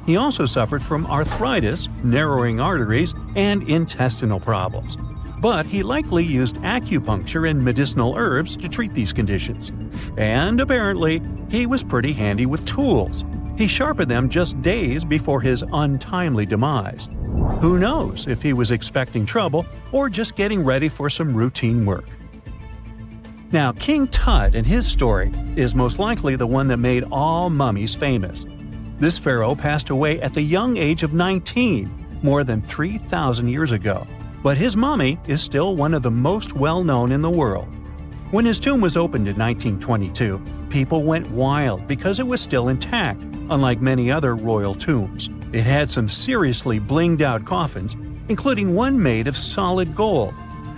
He also suffered from arthritis, narrowing arteries, and intestinal problems. But he likely used acupuncture and medicinal herbs to treat these conditions. And apparently, he was pretty handy with tools. He sharpened them just days before his untimely demise. Who knows if he was expecting trouble or just getting ready for some routine work. Now, King Tut and his story is most likely the one that made all mummies famous. This pharaoh passed away at the young age of 19, more than 3,000 years ago. But his mummy is still one of the most well-known in the world. When his tomb was opened in 1922, people went wild because it was still intact, unlike many other royal tombs. It had some seriously blinged-out coffins, including one made of solid gold.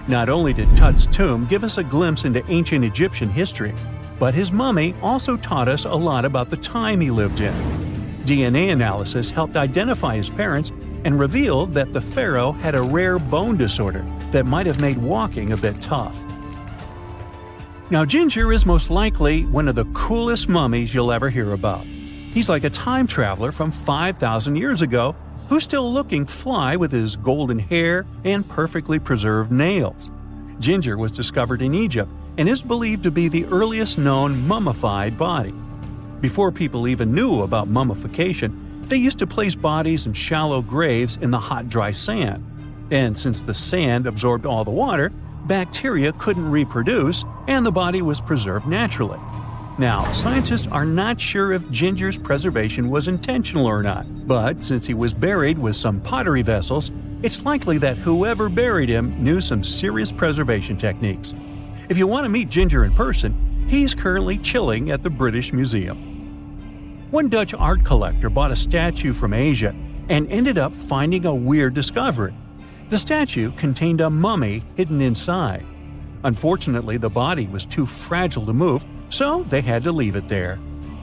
Not only did Tut's tomb give us a glimpse into ancient Egyptian history, but his mummy also taught us a lot about the time he lived in. DNA analysis helped identify his parents and revealed that the pharaoh had a rare bone disorder that might have made walking a bit tough. Now, Ginger is most likely one of the coolest mummies you'll ever hear about. He's like a time traveler from 5,000 years ago who's still looking fly with his golden hair and perfectly preserved nails. Ginger was discovered in Egypt and is believed to be the earliest known mummified body. Before people even knew about mummification, they used to place bodies in shallow graves in the hot, dry sand. And since the sand absorbed all the water, bacteria couldn't reproduce and the body was preserved naturally. Now, scientists are not sure if Ginger's preservation was intentional or not, but since he was buried with some pottery vessels, it's likely that whoever buried him knew some serious preservation techniques. If you want to meet Ginger in person, he's currently chilling at the British Museum. One Dutch art collector bought a statue from Asia and ended up finding a weird discovery. The statue contained a mummy hidden inside. Unfortunately, the body was too fragile to move, so they had to leave it there.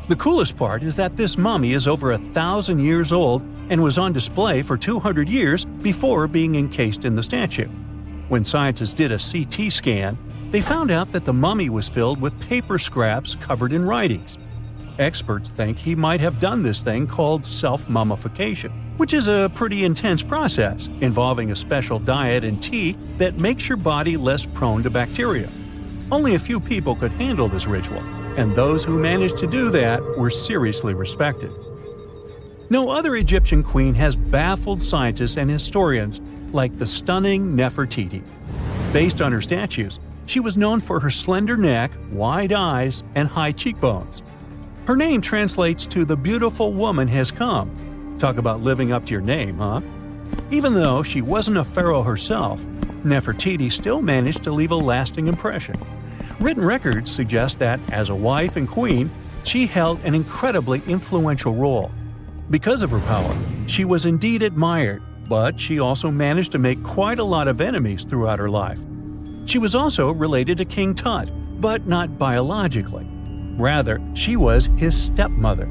The coolest part is that this mummy is over 1,000 years old and was on display for 200 years before being encased in the statue. When scientists did a CT scan, they found out that the mummy was filled with paper scraps covered in writings. Experts think he might have done this thing called self-mummification, which is a pretty intense process involving a special diet and tea that makes your body less prone to bacteria. Only a few people could handle this ritual, and those who managed to do that were seriously respected. No other Egyptian queen has baffled scientists and historians like the stunning Nefertiti. Based on her statues, she was known for her slender neck, wide eyes, and high cheekbones. Her name translates to "the beautiful woman has come." Talk about living up to your name, huh? Even though she wasn't a pharaoh herself, Nefertiti still managed to leave a lasting impression. Written records suggest that, as a wife and queen, she held an incredibly influential role. Because of her power, she was indeed admired, but she also managed to make quite a lot of enemies throughout her life. She was also related to King Tut, but not biologically. Rather, she was his stepmother.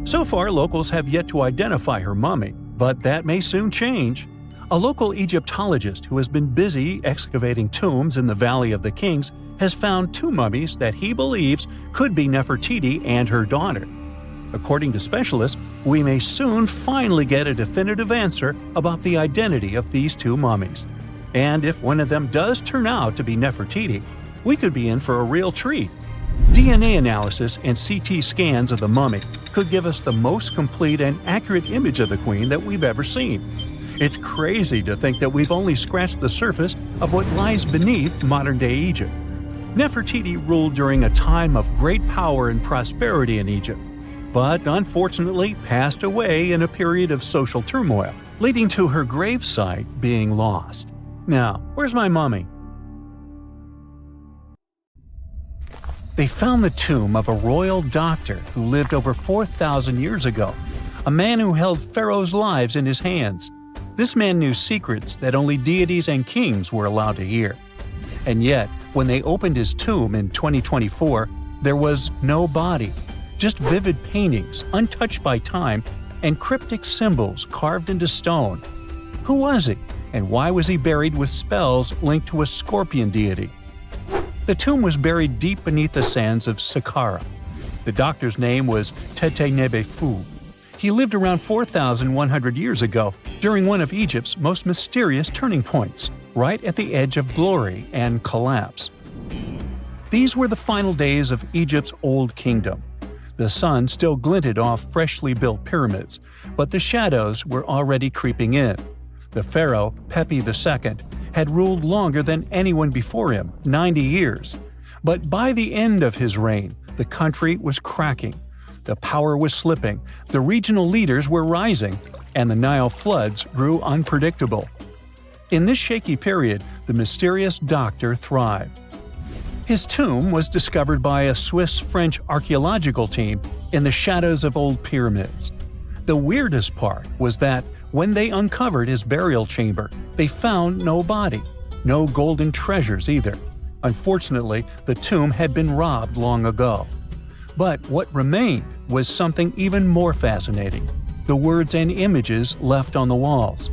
So far, locals have yet to identify her mummy, but that may soon change. A local Egyptologist who has been busy excavating tombs in the Valley of the Kings has found two mummies that he believes could be Nefertiti and her daughter. According to specialists, we may soon finally get a definitive answer about the identity of these two mummies. And if one of them does turn out to be Nefertiti, we could be in for a real treat. DNA analysis and CT scans of the mummy could give us the most complete and accurate image of the queen that we've ever seen. It's crazy to think that we've only scratched the surface of what lies beneath modern-day Egypt. Nefertiti ruled during a time of great power and prosperity in Egypt, but unfortunately passed away in a period of social turmoil. leading to her gravesite being lost. Now, where's my mummy? They found the tomb of a royal doctor who lived over 4,000 years ago, a man who held pharaohs' lives in his hands. This man knew secrets that only deities and kings were allowed to hear. And yet, when they opened his tomb in 2024, there was no body, just vivid paintings untouched by time and cryptic symbols carved into stone. Who was he, and why was he buried with spells linked to a scorpion deity? The tomb was buried deep beneath the sands of Saqqara. The doctor's name was Tete Nebefu. He lived around 4,100 years ago, during one of Egypt's most mysterious turning points, right at the edge of glory and collapse. These were the final days of Egypt's Old Kingdom. The sun still glinted off freshly built pyramids, but the shadows were already creeping in. The pharaoh, Pepi II, had ruled longer than anyone before him, 90 years. But by the end of his reign, the country was cracking. The power was slipping, the regional leaders were rising, and the Nile floods grew unpredictable. In this shaky period, the mysterious doctor thrived. His tomb was discovered by a Swiss-French archaeological team in the shadows of old pyramids. The weirdest part was that when they uncovered his burial chamber, they found no body, no golden treasures either. Unfortunately, the tomb had been robbed long ago. But what remained was something even more fascinating: the words and images left on the walls.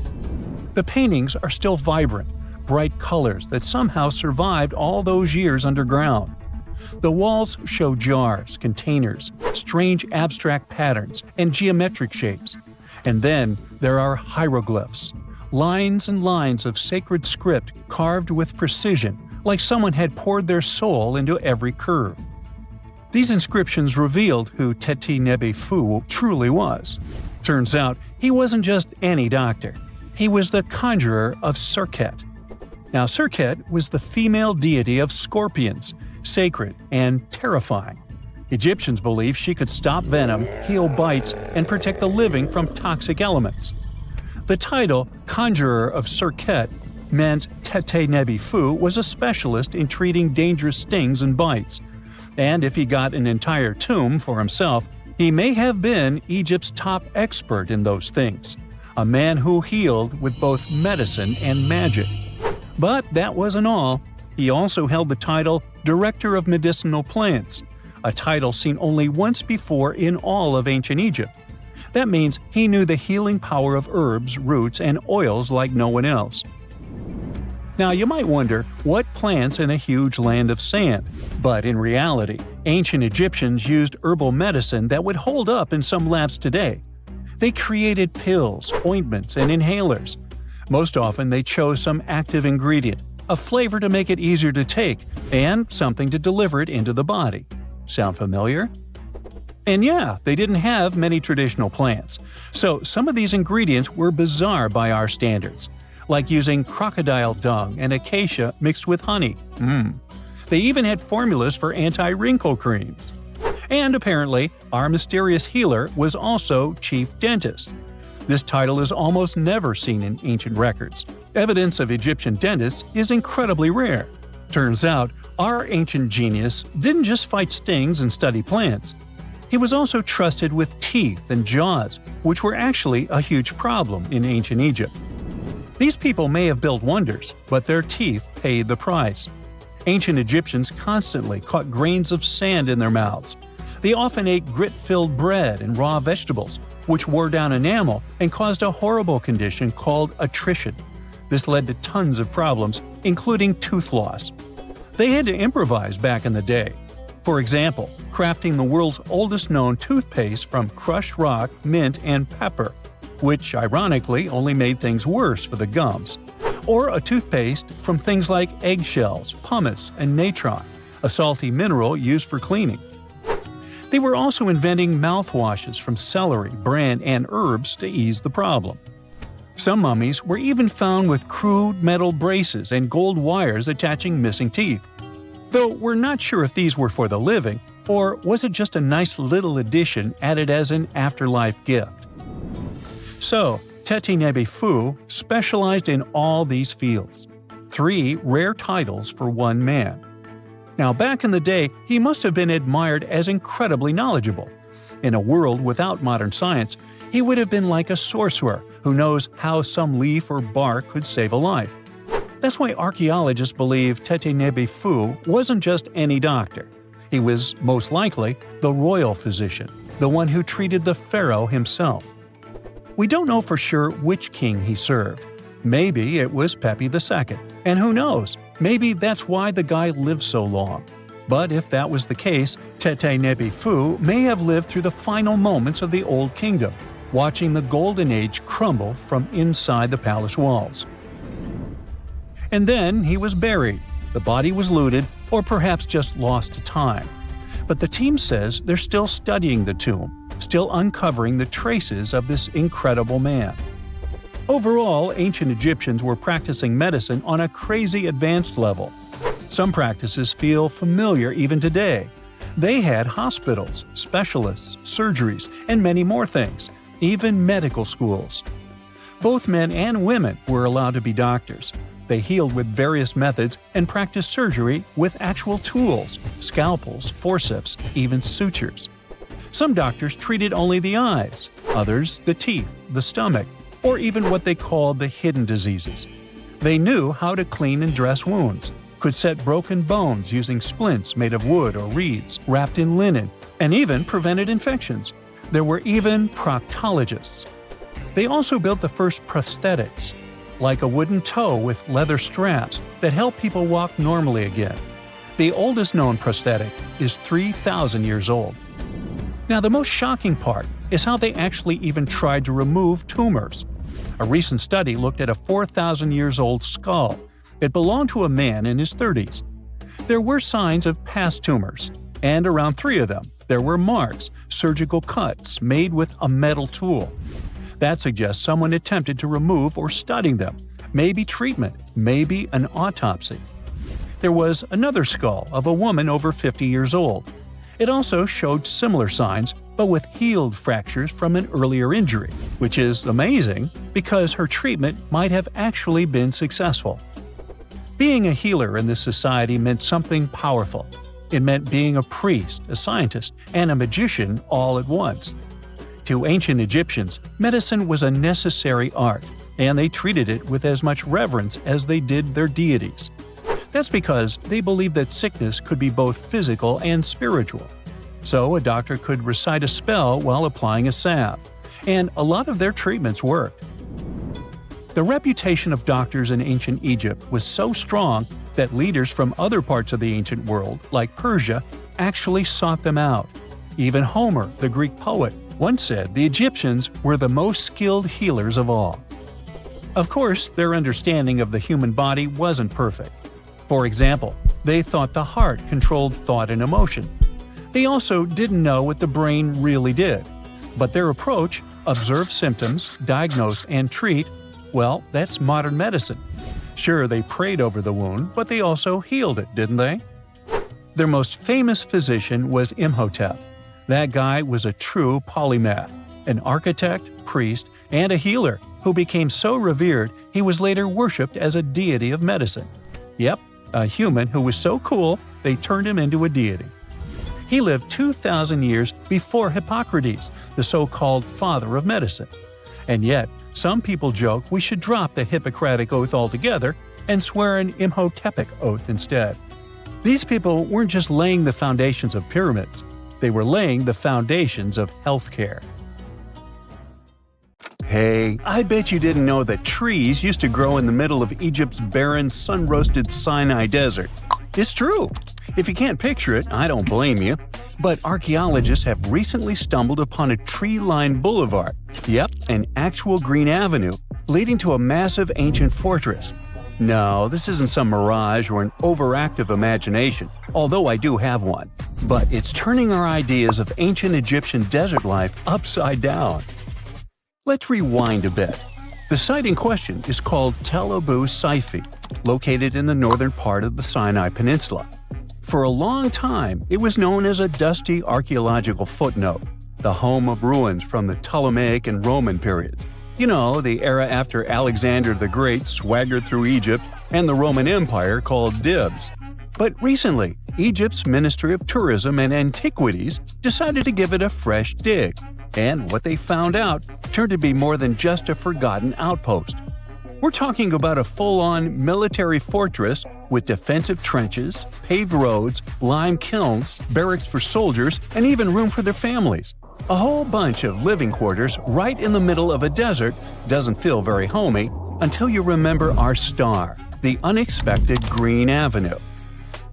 The paintings are still vibrant, bright colors that somehow survived all those years underground. The walls show jars, containers, strange abstract patterns, and geometric shapes. And then there are hieroglyphs, lines and lines of sacred script carved with precision, like someone had poured their soul into every curve. These inscriptions revealed who Tete Nebefu truly was. Turns out, he wasn't just any doctor. He was the conjurer of Serket. Now, Serket was the female deity of scorpions, sacred and terrifying. Egyptians believed she could stop venom, heal bites, and protect the living from toxic elements. The title, Conjurer of Serket, meant Tete Nebefu was a specialist in treating dangerous stings and bites. And if he got an entire tomb for himself, he may have been Egypt's top expert in those things, a man who healed with both medicine and magic. But that wasn't all. He also held the title Director of Medicinal Plants, a title seen only once before in all of ancient Egypt. That means he knew the healing power of herbs, roots, and oils like no one else. Now, you might wonder, what plants in a huge land of sand? But in reality, ancient Egyptians used herbal medicine that would hold up in some labs today. They created pills, ointments, and inhalers. Most often, they chose some active ingredient, a flavor to make it easier to take, and something to deliver it into the body. Sound familiar? And yeah, they didn't have many traditional plants, so some of these ingredients were bizarre by our standards, like using crocodile dung and acacia mixed with honey. They even had formulas for anti-wrinkle creams. And apparently, our mysterious healer was also chief dentist. This title is almost never seen in ancient records. Evidence of Egyptian dentists is incredibly rare. Turns out, our ancient genius didn't just fight stings and study plants. He was also trusted with teeth and jaws, which were actually a huge problem in ancient Egypt. These people may have built wonders, but their teeth paid the price. Ancient Egyptians constantly caught grains of sand in their mouths. They often ate grit-filled bread and raw vegetables, which wore down enamel and caused a horrible condition called attrition. This led to tons of problems, including tooth loss. They had to improvise back in the day. For example, crafting the world's oldest known toothpaste from crushed rock, mint, and pepper, which ironically only made things worse for the gums. Or a toothpaste from things like eggshells, pumice, and natron, a salty mineral used for cleaning. They were also inventing mouthwashes from celery, bran, and herbs to ease the problem. Some mummies were even found with crude metal braces and gold wires attaching missing teeth. Though we're not sure if these were for the living, or was it just a nice little addition added as an afterlife gift. So, Teti-Nebi-Fu specialized in all these fields. 3 rare titles for one man. Now, back in the day, he must have been admired as incredibly knowledgeable. In a world without modern science, he would have been like a sorcerer who knows how some leaf or bark could save a life. That's why archaeologists believe Teti-Nebi-Fu wasn't just any doctor. He was, most likely, the royal physician, the one who treated the pharaoh himself. We don't know for sure which king he served. Maybe it was Pepi II, and who knows, maybe that's why the guy lived so long. But if that was the case, Teti-Nebi-Fu may have lived through the final moments of the Old Kingdom, watching the Golden Age crumble from inside the palace walls. And then he was buried, the body was looted, or perhaps just lost to time. But the team says they're still studying the tomb, still uncovering the traces of this incredible man. Overall, ancient Egyptians were practicing medicine on a crazy advanced level. Some practices feel familiar even today. They had hospitals, specialists, surgeries, and many more things, even medical schools. Both men and women were allowed to be doctors. They healed with various methods and practiced surgery with actual tools, scalpels, forceps, even sutures. Some doctors treated only the eyes, others the teeth, the stomach, or even what they called the hidden diseases. They knew how to clean and dress wounds, could set broken bones using splints made of wood or reeds wrapped in linen, and even prevented infections. There were even proctologists. They also built the first prosthetics, like a wooden toe with leather straps that help people walk normally again. The oldest known prosthetic is 3,000 years old. Now, the most shocking part is how they actually even tried to remove tumors. A recent study looked at a 4,000 years old skull. It belonged to a man in his 30s. There were signs of past tumors, and around 3 of them, there were marks, surgical cuts made with a metal tool. That suggests someone attempted to remove or study them, maybe treatment, maybe an autopsy. There was another skull of a woman over 50 years old. It also showed similar signs, but with healed fractures from an earlier injury, which is amazing because her treatment might have actually been successful. Being a healer in this society meant something powerful. It meant being a priest, a scientist, and a magician all at once. To ancient Egyptians, medicine was a necessary art, and they treated it with as much reverence as they did their deities. That's because they believed that sickness could be both physical and spiritual. So a doctor could recite a spell while applying a salve, and a lot of their treatments worked. The reputation of doctors in ancient Egypt was so strong that leaders from other parts of the ancient world, like Persia, actually sought them out. Even Homer, the Greek poet, once said the Egyptians were the most skilled healers of all. Of course, their understanding of the human body wasn't perfect. For example, they thought the heart controlled thought and emotion. They also didn't know what the brain really did. But their approach, observe symptoms, diagnose, and treat, well, that's modern medicine. Sure, they prayed over the wound, but they also healed it, didn't they? Their most famous physician was Imhotep. That guy was a true polymath, an architect, priest, and a healer who became so revered he was later worshipped as a deity of medicine. Yep, a human who was so cool they turned him into a deity. He lived 2,000 years before Hippocrates, the so-called father of medicine. And yet, some people joke we should drop the Hippocratic Oath altogether and swear an Imhotepic oath instead. These people weren't just laying the foundations of pyramids, they were laying the foundations of healthcare. Hey, I bet you didn't know that trees used to grow in the middle of Egypt's barren, sun-roasted Sinai desert. It's true. If you can't picture it, I don't blame you. But archaeologists have recently stumbled upon a tree-lined boulevard. Yep, an actual green avenue leading to a massive ancient fortress. No, this isn't some mirage or an overactive imagination, although I do have one. But it's turning our ideas of ancient Egyptian desert life upside down. Let's rewind a bit. The site in question is called Tel Abu Saifi, located in the northern part of the Sinai Peninsula. For a long time, it was known as a dusty archaeological footnote, the home of ruins from the Ptolemaic and Roman periods. You know, the era after Alexander the Great swaggered through Egypt and the Roman Empire called dibs. But recently, Egypt's Ministry of Tourism and Antiquities decided to give it a fresh dig. And what they found out turned to be more than just a forgotten outpost. We're talking about a full-on military fortress with defensive trenches, paved roads, lime kilns, barracks for soldiers, and even room for their families. A whole bunch of living quarters right in the middle of a desert doesn't feel very homey until you remember our star, the unexpected Green Avenue.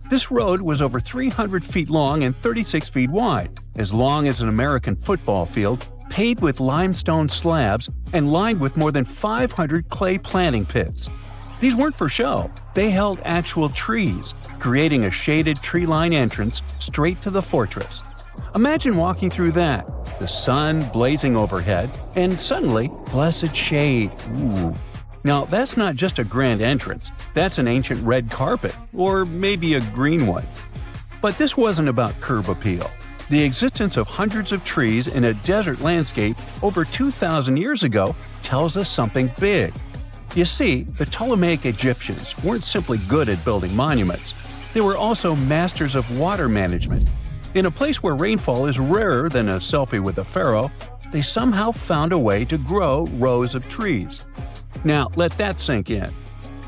This road was over 300 feet long and 36 feet wide, as long as an American football field, paved with limestone slabs and lined with more than 500 clay planting pits. These weren't for show. They held actual trees, creating a shaded tree-line entrance straight to the fortress. Imagine walking through that, the sun blazing overhead, and suddenly, blessed shade. Ooh. Now, that's not just a grand entrance. That's an ancient red carpet, or maybe a green one. But this wasn't about curb appeal. The existence of hundreds of trees in a desert landscape over 2,000 years ago tells us something big. You see, the Ptolemaic Egyptians weren't simply good at building monuments. They were also masters of water management. In a place where rainfall is rarer than a selfie with a pharaoh, they somehow found a way to grow rows of trees. Now, let that sink in.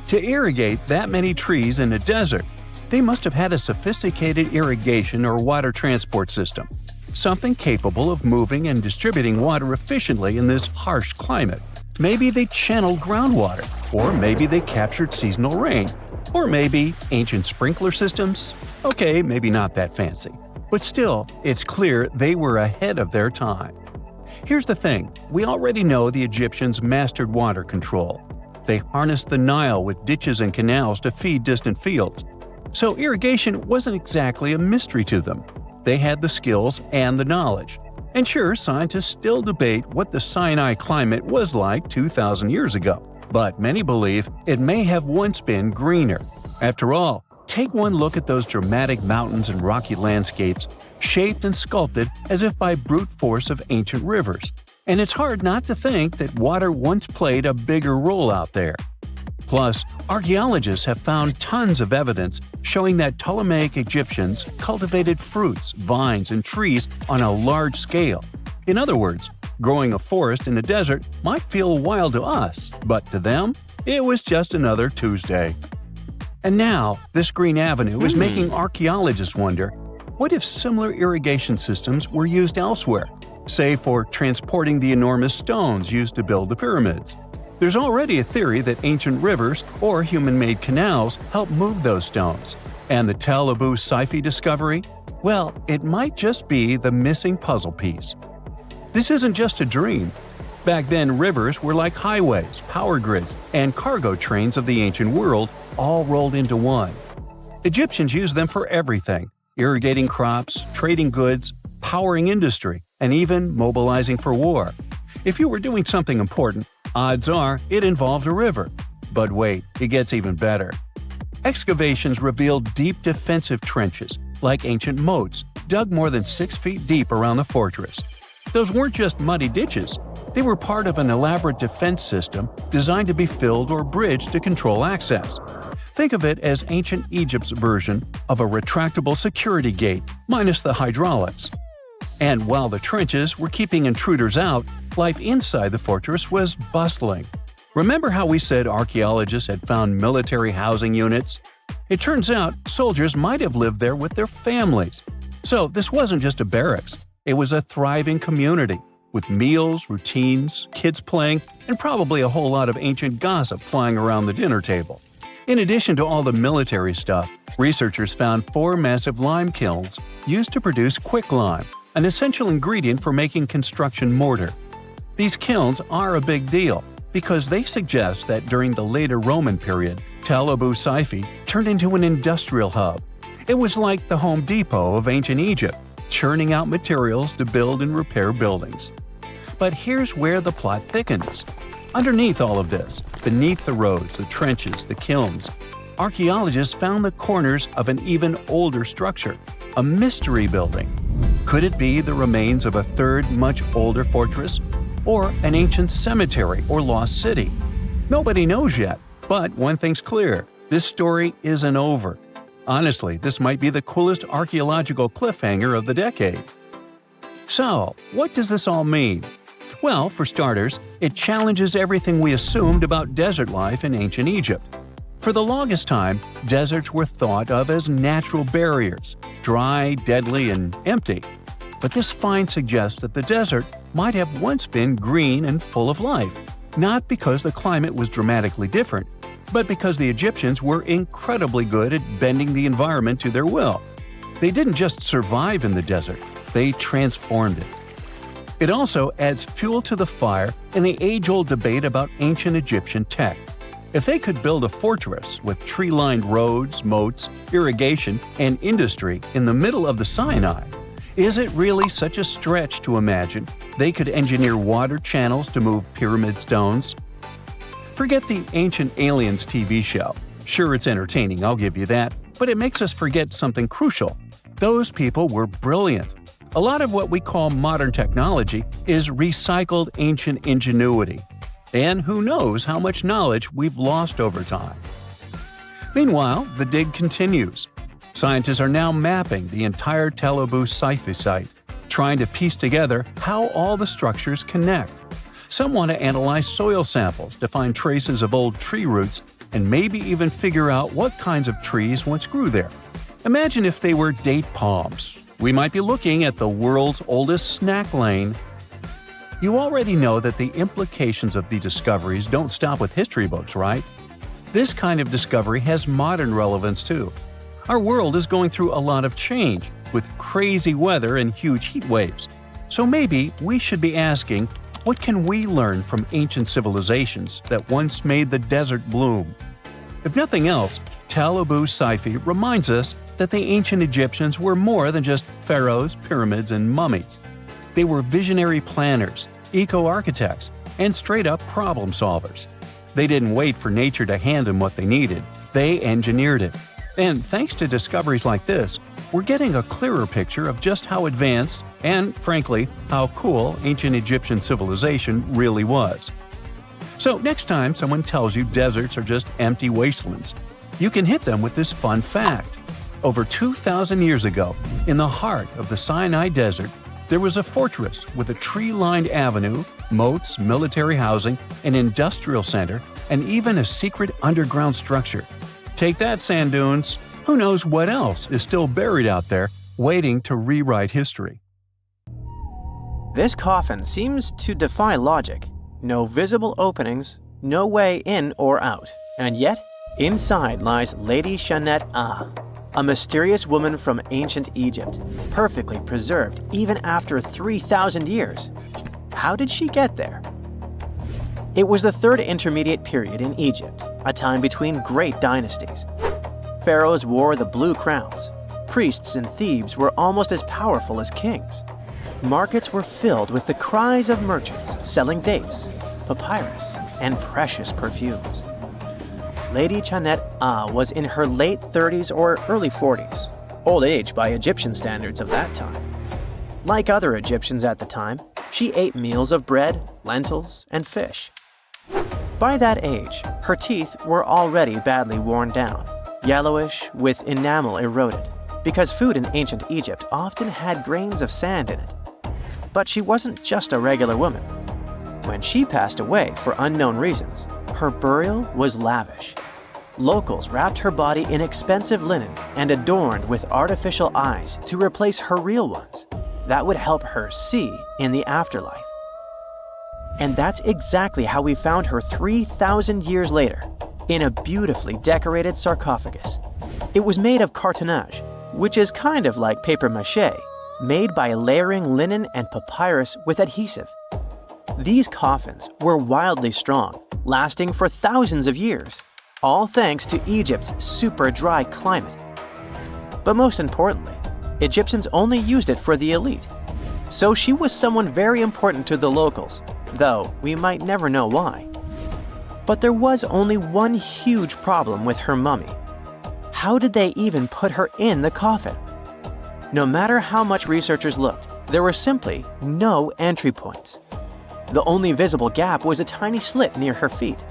To irrigate that many trees in a desert, they must have had a sophisticated irrigation or water transport system, something capable of moving and distributing water efficiently in this harsh climate. Maybe they channeled groundwater, or maybe they captured seasonal rain, or maybe ancient sprinkler systems. Okay, maybe not that fancy. But still, it's clear they were ahead of their time. Here's the thing, we already know the Egyptians mastered water control. They harnessed the Nile with ditches and canals to feed distant fields. So irrigation wasn't exactly a mystery to them. They had the skills and the knowledge. And sure, scientists still debate what the Sinai climate was like 2,000 years ago. But many believe it may have once been greener. After all, take one look at those dramatic mountains and rocky landscapes, shaped and sculpted as if by brute force of ancient rivers. And it's hard not to think that water once played a bigger role out there. Plus, archaeologists have found tons of evidence showing that Ptolemaic Egyptians cultivated fruits, vines, and trees on a large scale. In other words, growing a forest in a desert might feel wild to us, but to them, it was just another Tuesday. And now, this Green Avenue is making archaeologists wonder, what if similar irrigation systems were used elsewhere, say for transporting the enormous stones used to build the pyramids? There's already a theory that ancient rivers or human-made canals helped move those stones. And the Tel Abu Saifi discovery? Well, it might just be the missing puzzle piece. This isn't just a dream. Back then, rivers were like highways, power grids, and cargo trains of the ancient world, all rolled into one. Egyptians used them for everything – irrigating crops, trading goods, powering industry, and even mobilizing for war. If you were doing something important, odds are it involved a river. But wait, it gets even better. Excavations revealed deep defensive trenches, like ancient moats, dug more than 6 feet deep around the fortress. Those weren't just muddy ditches. They were part of an elaborate defense system designed to be filled or bridged to control access. Think of it as ancient Egypt's version of a retractable security gate, minus the hydraulics. And while the trenches were keeping intruders out, life inside the fortress was bustling. Remember how we said archaeologists had found military housing units? It turns out soldiers might have lived there with their families. So this wasn't just a barracks, it was a thriving community, with meals, routines, kids playing, and probably a whole lot of ancient gossip flying around the dinner table. In addition to all the military stuff, researchers found 4 massive lime kilns used to produce quicklime, an essential ingredient for making construction mortar. These kilns are a big deal because they suggest that during the later Roman period, Tel Abu Saifi turned into an industrial hub. It was like the Home Depot of ancient Egypt, churning out materials to build and repair buildings. But here's where the plot thickens. Underneath all of this, beneath the roads, the trenches, the kilns, archaeologists found the corners of an even older structure, a mystery building. Could it be the remains of a third, much older fortress? or an ancient cemetery or lost city? Nobody knows yet, but one thing's clear: this story isn't over. Honestly, this might be the coolest archaeological cliffhanger of the decade. So, what does this all mean? Well, for starters, it challenges everything we assumed about desert life in ancient Egypt. For the longest time, deserts were thought of as natural barriers, dry, deadly, and empty. But this find suggests that the desert might have once been green and full of life, not because the climate was dramatically different, but because the Egyptians were incredibly good at bending the environment to their will. They didn't just survive in the desert, they transformed it. It also adds fuel to the fire in the age-old debate about ancient Egyptian tech. If they could build a fortress with tree-lined roads, moats, irrigation, and industry in the middle of the Sinai, is it really such a stretch to imagine they could engineer water channels to move pyramid stones? Forget the Ancient Aliens TV show. Sure, it's entertaining, I'll give you that, but it makes us forget something crucial. Those people were brilliant. A lot of what we call modern technology is recycled ancient ingenuity. And who knows how much knowledge we've lost over time. Meanwhile, the dig continues. Scientists are now mapping the entire Tel Abu Saifi site, trying to piece together how all the structures connect. Some want to analyze soil samples to find traces of old tree roots and maybe even figure out what kinds of trees once grew there. Imagine if they were date palms. We might be looking at the world's oldest snack lane. You already know that the implications of the discoveries don't stop with history books, right? This kind of discovery has modern relevance too. Our world is going through a lot of change, with crazy weather and huge heat waves. So maybe we should be asking, what can we learn from ancient civilizations that once made the desert bloom? If nothing else, Tel Abu Saifi reminds us that the ancient Egyptians were more than just pharaohs, pyramids, and mummies. They were visionary planners, eco-architects, and straight-up problem solvers. They didn't wait for nature to hand them what they needed. They engineered it. And thanks to discoveries like this, we're getting a clearer picture of just how advanced and, frankly, how cool ancient Egyptian civilization really was. So next time someone tells you deserts are just empty wastelands, you can hit them with this fun fact. Over 2,000 years ago, in the heart of the Sinai Desert, there was a fortress with a tree-lined avenue, moats, military housing, an industrial center, and even a secret underground structure. Take that, sand dunes! Who knows what else is still buried out there, waiting to rewrite history? This coffin seems to defy logic. No visible openings, no way in or out. And yet, inside lies Lady Shanet Ah, a mysterious woman from ancient Egypt, perfectly preserved even after 3,000 years. How did she get there? It was the third intermediate period in Egypt, a time between great dynasties. Pharaohs wore the blue crowns. Priests in Thebes were almost as powerful as kings. Markets were filled with the cries of merchants selling dates, papyrus, and precious perfumes. Lady Shanet Ah was in her late 30s or early 40s, old age by Egyptian standards of that time. Like other Egyptians at the time, she ate meals of bread, lentils, and fish. By that age, her teeth were already badly worn down, yellowish with enamel eroded, because food in ancient Egypt often had grains of sand in it. But she wasn't just a regular woman. When she passed away for unknown reasons, her burial was lavish. Locals wrapped her body in expensive linen and adorned with artificial eyes to replace her real ones. That would help her see in the afterlife. And that's exactly how we found her 3,000 years later, in a beautifully decorated sarcophagus. It was made of cartonnage, which is kind of like papier-mâché, made by layering linen and papyrus with adhesive. These coffins were wildly strong, lasting for thousands of years, all thanks to Egypt's super dry climate. But most importantly, Egyptians only used it for the elite. So she was someone very important to the locals, though we might never know why. But there was only one huge problem with her mummy. How did they even put her in the coffin? No matter how much researchers looked, there were simply no entry points. The only visible gap was a tiny slit near her feet.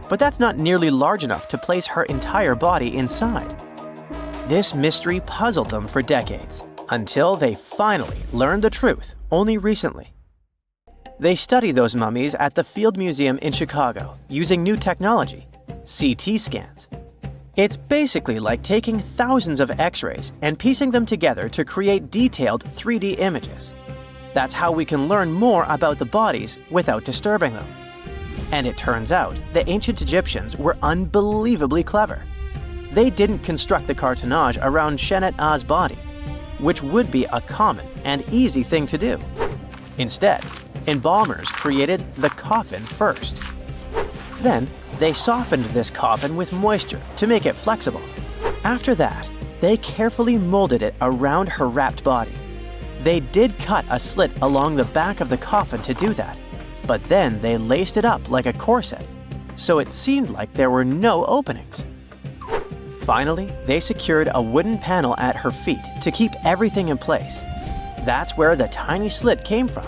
But that's not nearly large enough to place her entire body inside. This mystery puzzled them for decades, until they finally learned the truth only recently. They study those mummies at the Field Museum in Chicago using new technology, CT scans. It's basically like taking thousands of X-rays and piecing them together to create detailed 3D images. That's how we can learn more about the bodies without disturbing them. And it turns out the ancient Egyptians were unbelievably clever. They didn't construct the cartonnage around Shenat-Ah's body, which would be a common and easy thing to do. Instead, embalmers created the coffin first. Then, they softened this coffin with moisture to make it flexible. After that, they carefully molded it around her wrapped body. They did cut a slit along the back of the coffin to do that, but then they laced it up like a corset, so it seemed like there were no openings. Finally, they secured a wooden panel at her feet to keep everything in place. That's where the tiny slit came from.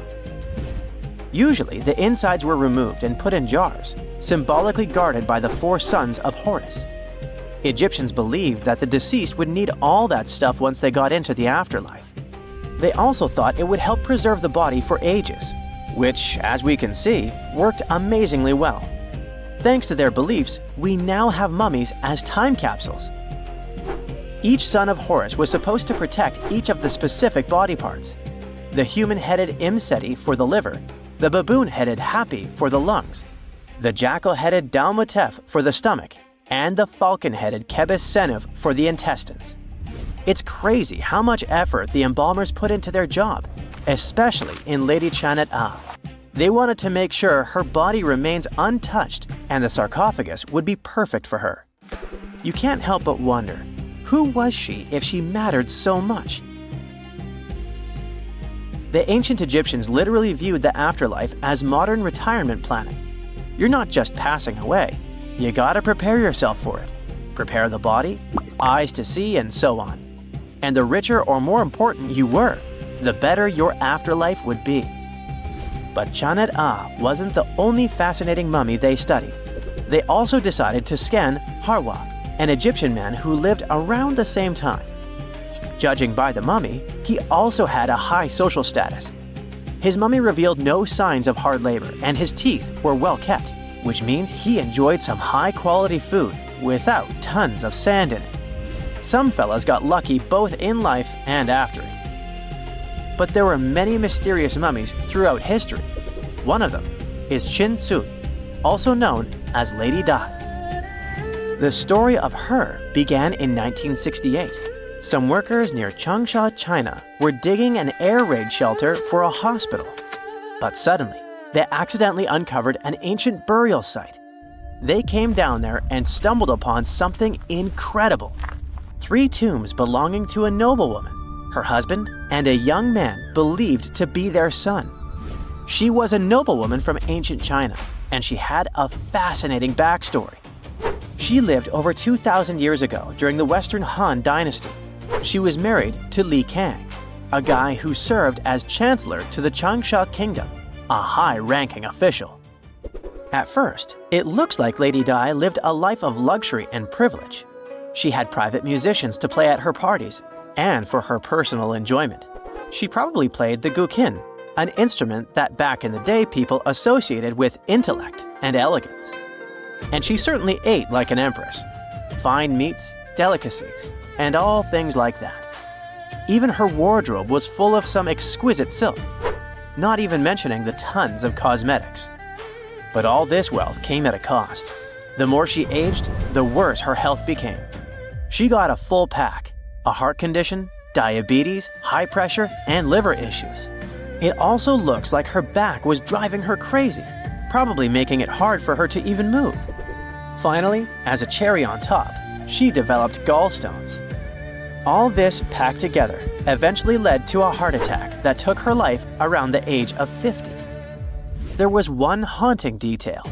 Usually, the insides were removed and put in jars, symbolically guarded by the 4 sons of Horus. Egyptians believed that the deceased would need all that stuff once they got into the afterlife. They also thought it would help preserve the body for ages, which, as we can see, worked amazingly well. Thanks to their beliefs, we now have mummies as time capsules. Each son of Horus was supposed to protect each of the specific body parts. The human-headed Imseti for the liver, the baboon-headed Hapi for the lungs, the jackal-headed Dalmutef for the stomach, and the falcon-headed Kebis Senuv for the intestines. It's crazy how much effort the embalmers put into their job, especially in Lady Shenat-Ah. They wanted to make sure her body remains untouched and the sarcophagus would be perfect for her. You can't help but wonder, who was she if she mattered so much? The ancient Egyptians literally viewed the afterlife as modern retirement planning. You're not just passing away, you gotta prepare yourself for it. Prepare the body, eyes to see, and so on. And the richer or more important you were, the better your afterlife would be. But Shenat-Ah wasn't the only fascinating mummy they studied. They also decided to scan Harwa, an Egyptian man who lived around the same time. Judging by the mummy, he also had a high social status. His mummy revealed no signs of hard labor and his teeth were well kept, which means he enjoyed some high-quality food without tons of sand in it. Some fellas got lucky both in life and after it. But there were many mysterious mummies throughout history. One of them is Chin Tzu, also known as Lady Di. The story of her began in 1968. Some workers near Changsha, China were digging an air raid shelter for a hospital. But suddenly, they accidentally uncovered an ancient burial site. They came down there and stumbled upon something incredible. 3 tombs belonging to a noblewoman, her husband, and a young man believed to be their son. She was a noblewoman from ancient China, and she had a fascinating backstory. She lived over 2,000 years ago during the Western Han Dynasty. She was married to Li Kang, a guy who served as chancellor to the Changsha Kingdom, a high-ranking official. At first, it looks like Lady Di lived a life of luxury and privilege. She had private musicians to play at her parties, and for her personal enjoyment. She probably played the guqin, an instrument that back in the day people associated with intellect and elegance. And she certainly ate like an empress. Fine meats, delicacies, and all things like that. Even her wardrobe was full of some exquisite silk, not even mentioning the tons of cosmetics. But all this wealth came at a cost. The more she aged, the worse her health became. She got a full pack: a heart condition, diabetes, high pressure, and liver issues. It also looks like her back was driving her crazy, probably making it hard for her to even move. Finally, as a cherry on top, she developed gallstones. All this packed together eventually led to a heart attack that took her life around the age of 50. There was one haunting detail.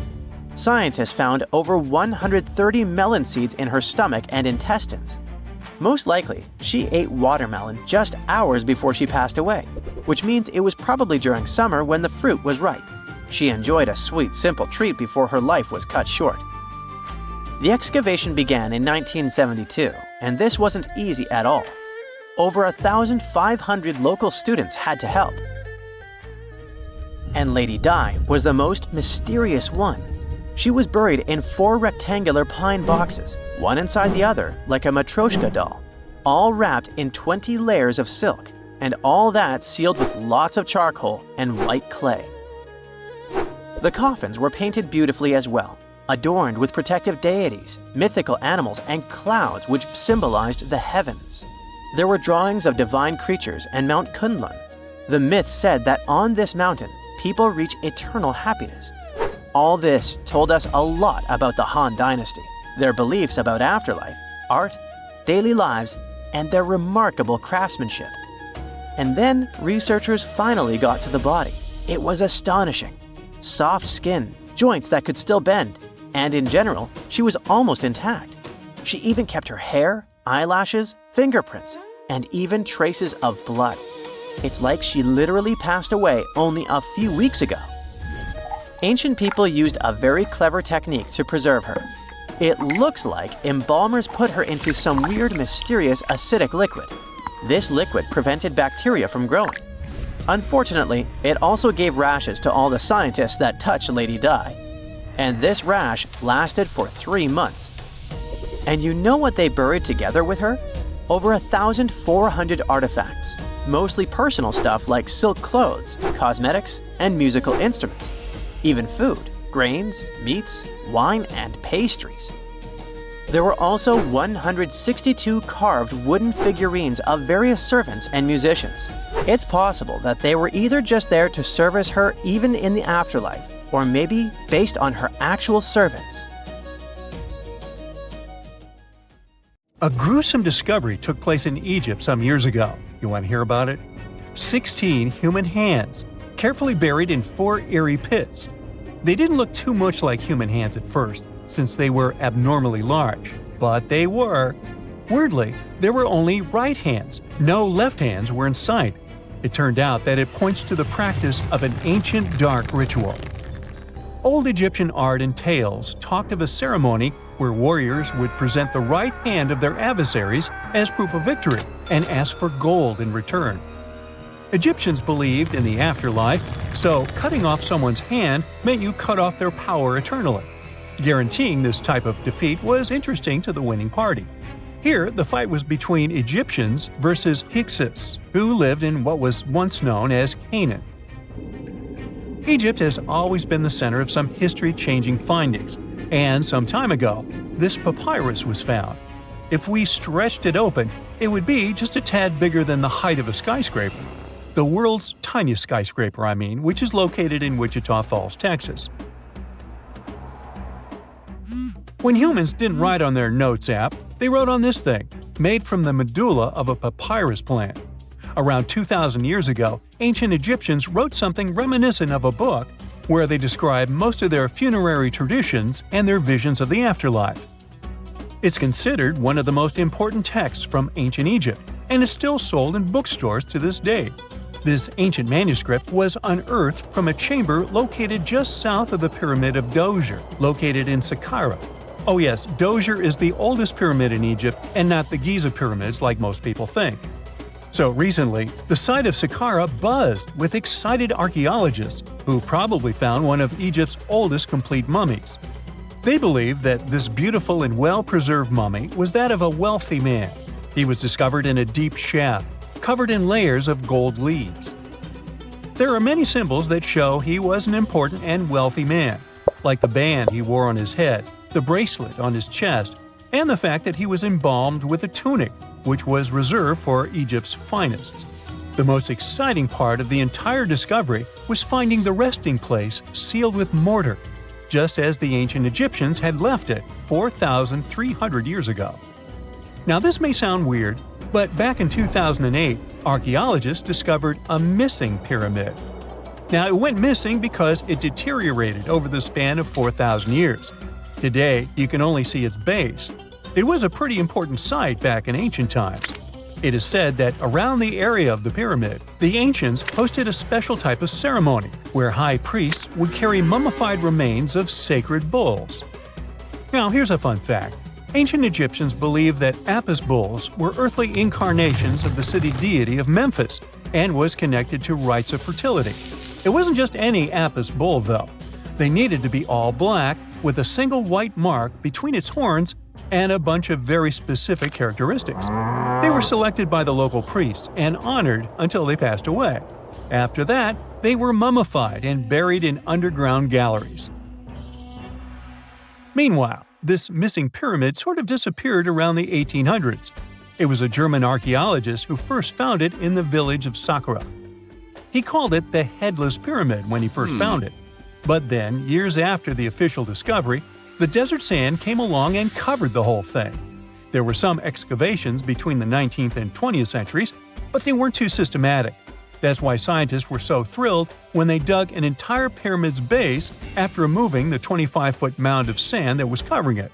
Scientists found over 130 melon seeds in her stomach and intestines. Most likely, she ate watermelon just hours before she passed away, which means it was probably during summer when the fruit was ripe. She enjoyed a sweet, simple treat before her life was cut short. The excavation began in 1972, and this wasn't easy at all. Over 1,500 local students had to help. And Lady Di was the most mysterious one. She was buried in 4 rectangular pine boxes, one inside the other like a Matryoshka doll, all wrapped in 20 layers of silk, and all that sealed with lots of charcoal and white clay. The coffins were painted beautifully as well, adorned with protective deities, mythical animals, and clouds which symbolized the heavens. There were drawings of divine creatures and Mount Kunlun. The myth said that on this mountain, people reach eternal happiness. All this told us a lot about the Han Dynasty, their beliefs about afterlife, art, daily lives, and their remarkable craftsmanship. And then researchers finally got to the body. It was astonishing. Soft skin, joints that could still bend, and in general, she was almost intact. She even kept her hair, eyelashes, fingerprints, and even traces of blood. It's like she literally passed away only a few weeks ago. Ancient people used a very clever technique to preserve her. It looks like embalmers put her into some weird, mysterious acidic liquid. This liquid prevented bacteria from growing. Unfortunately, it also gave rashes to all the scientists that touched Lady Di. And this rash lasted for 3 months. And you know what they buried together with her? Over 1,400 artifacts, mostly personal stuff like silk clothes, cosmetics, and musical instruments. Even food, grains, meats, wine, and pastries. There were also 162 carved wooden figurines of various servants and musicians. It's possible that they were either just there to service her even in the afterlife, or maybe based on her actual servants. A gruesome discovery took place in Egypt some years ago. You want to hear about it? 16 human hands, carefully buried in 4 eerie pits. They didn't look too much like human hands at first, since they were abnormally large, but they were. Weirdly, there were only right hands. No left hands were in sight. It turned out that it points to the practice of an ancient dark ritual. Old Egyptian art and tales talked of a ceremony where warriors would present the right hand of their adversaries as proof of victory and ask for gold in return. Egyptians believed in the afterlife, so cutting off someone's hand meant you cut off their power eternally. Guaranteeing this type of defeat was interesting to the winning party. Here, the fight was between Egyptians versus Hyksos, who lived in what was once known as Canaan. Egypt has always been the center of some history-changing findings, and some time ago, this papyrus was found. If we stretched it open, it would be just a tad bigger than the height of a skyscraper. The world's tiniest skyscraper, which is located in Wichita Falls, Texas. When humans didn't write on their notes app, they wrote on this thing, made from the medulla of a papyrus plant. Around 2,000 years ago, ancient Egyptians wrote something reminiscent of a book where they describe most of their funerary traditions and their visions of the afterlife. It's considered one of the most important texts from ancient Egypt and is still sold in bookstores to this day. This ancient manuscript was unearthed from a chamber located just south of the Pyramid of Djoser, located in Saqqara. Oh yes, Djoser is the oldest pyramid in Egypt and not the Giza pyramids like most people think. So recently, the site of Saqqara buzzed with excited archaeologists who probably found one of Egypt's oldest complete mummies. They believe that this beautiful and well-preserved mummy was that of a wealthy man. He was discovered in a deep shaft, covered in layers of gold leaves. There are many symbols that show he was an important and wealthy man, like the band he wore on his head, the bracelet on his chest, and the fact that he was embalmed with a tunic, which was reserved for Egypt's finest. The most exciting part of the entire discovery was finding the resting place sealed with mortar, just as the ancient Egyptians had left it 4,300 years ago. Now this may sound weird, but back in 2008, archaeologists discovered a missing pyramid. Now it went missing because it deteriorated over the span of 4,000 years. Today, you can only see its base. It was a pretty important site back in ancient times. It is said that around the area of the pyramid, the ancients hosted a special type of ceremony where high priests would carry mummified remains of sacred bulls. Now, here's a fun fact. Ancient Egyptians believed that Apis bulls were earthly incarnations of the city deity of Memphis and was connected to rites of fertility. It wasn't just any Apis bull, though. They needed to be all black, with a single white mark between its horns and a bunch of very specific characteristics. They were selected by the local priests and honored until they passed away. After that, they were mummified and buried in underground galleries. Meanwhile, this missing pyramid sort of disappeared around the 1800s. It was a German archaeologist who first found it in the village of Saqqara. He called it the Headless Pyramid when he first found it. But then, years after the official discovery, the desert sand came along and covered the whole thing. There were some excavations between the 19th and 20th centuries, but they weren't too systematic. That's why scientists were so thrilled when they dug an entire pyramid's base after removing the 25-foot mound of sand that was covering it.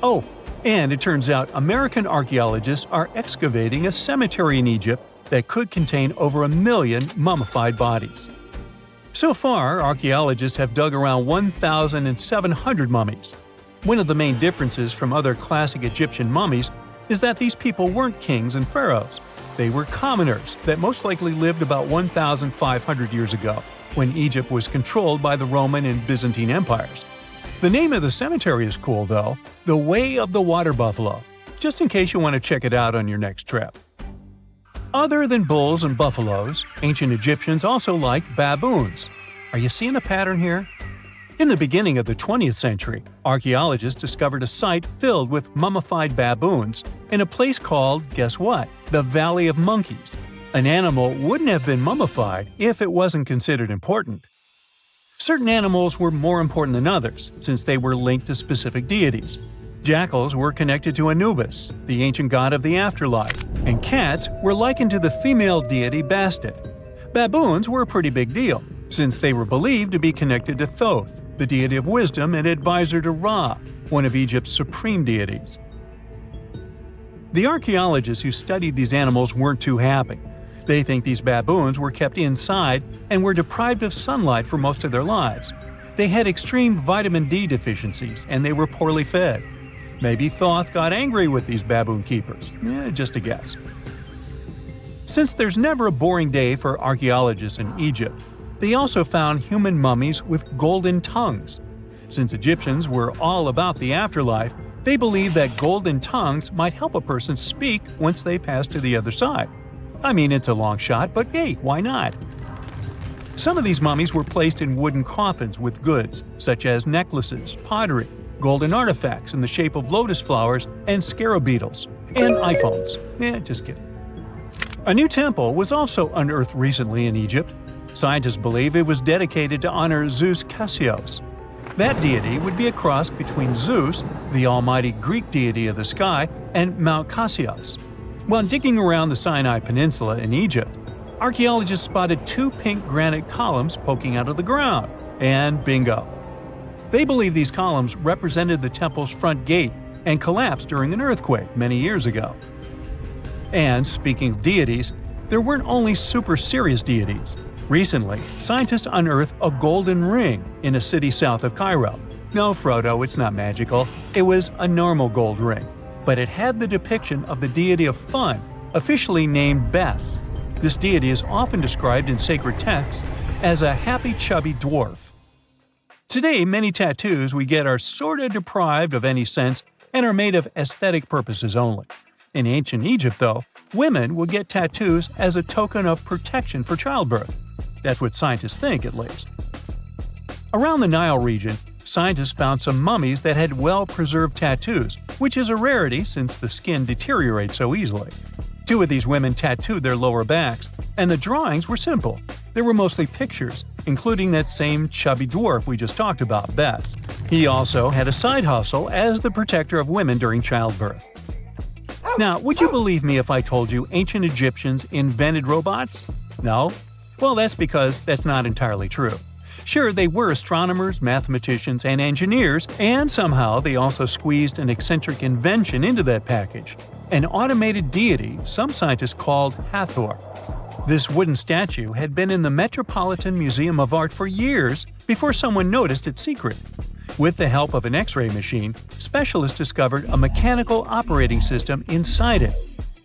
Oh, and it turns out American archaeologists are excavating a cemetery in Egypt that could contain over 1 million mummified bodies. So far, archaeologists have dug around 1,700 mummies. One of the main differences from other classic Egyptian mummies is that these people weren't kings and pharaohs. They were commoners that most likely lived about 1,500 years ago, when Egypt was controlled by the Roman and Byzantine empires. The name of the cemetery is cool, though, the Way of the Water Buffalo, just in case you want to check it out on your next trip. Other than bulls and buffaloes, ancient Egyptians also liked baboons. Are you seeing a pattern here? In the beginning of the 20th century, archaeologists discovered a site filled with mummified baboons in a place called, guess what? The Valley of Monkeys. An animal wouldn't have been mummified if it wasn't considered important. Certain animals were more important than others, since they were linked to specific deities. Jackals were connected to Anubis, the ancient god of the afterlife, and cats were likened to the female deity Bastet. Baboons were a pretty big deal, since they were believed to be connected to Thoth, the deity of wisdom and advisor to Ra, one of Egypt's supreme deities. The archaeologists who studied these animals weren't too happy. They think these baboons were kept inside and were deprived of sunlight for most of their lives. They had extreme vitamin D deficiencies and they were poorly fed. Maybe Thoth got angry with these baboon keepers. Just a guess. Since there's never a boring day for archaeologists in Egypt, they also found human mummies with golden tongues. Since Egyptians were all about the afterlife, they believed that golden tongues might help a person speak once they pass to the other side. I mean, it's a long shot, but hey, why not? Some of these mummies were placed in wooden coffins with goods, such as necklaces, pottery, golden artifacts in the shape of lotus flowers and scarab beetles, and iPhones. Just kidding. A new temple was also unearthed recently in Egypt. Scientists believe it was dedicated to honor Zeus Cassios. That deity would be a cross between Zeus, the almighty Greek deity of the sky, and Mount Cassios. While digging around the Sinai Peninsula in Egypt, archaeologists spotted 2 pink granite columns poking out of the ground, and bingo. They believe these columns represented the temple's front gate and collapsed during an earthquake many years ago. And speaking of deities, there weren't only super serious deities. Recently, scientists unearthed a golden ring in a city south of Cairo. No, Frodo, it's not magical. It was a normal gold ring, but it had the depiction of the deity of fun, officially named Bes. This deity is often described in sacred texts as a happy chubby dwarf. Today, many tattoos we get are sorta deprived of any sense and are made of aesthetic purposes only. In ancient Egypt, though, women would get tattoos as a token of protection for childbirth. That's what scientists think, at least. Around the Nile region, scientists found some mummies that had well-preserved tattoos, which is a rarity since the skin deteriorates so easily. 2 of these women tattooed their lower backs, and the drawings were simple. They were mostly pictures, including that same chubby dwarf we just talked about, Bes. He also had a side hustle as the protector of women during childbirth. Now, would you believe me if I told you ancient Egyptians invented robots? No? Well, that's because that's not entirely true. Sure, they were astronomers, mathematicians, and engineers, and somehow they also squeezed an eccentric invention into that package: an automated deity some scientists called Hathor. This wooden statue had been in the Metropolitan Museum of Art for years before someone noticed its secret. With the help of an X-ray machine, specialists discovered a mechanical operating system inside it.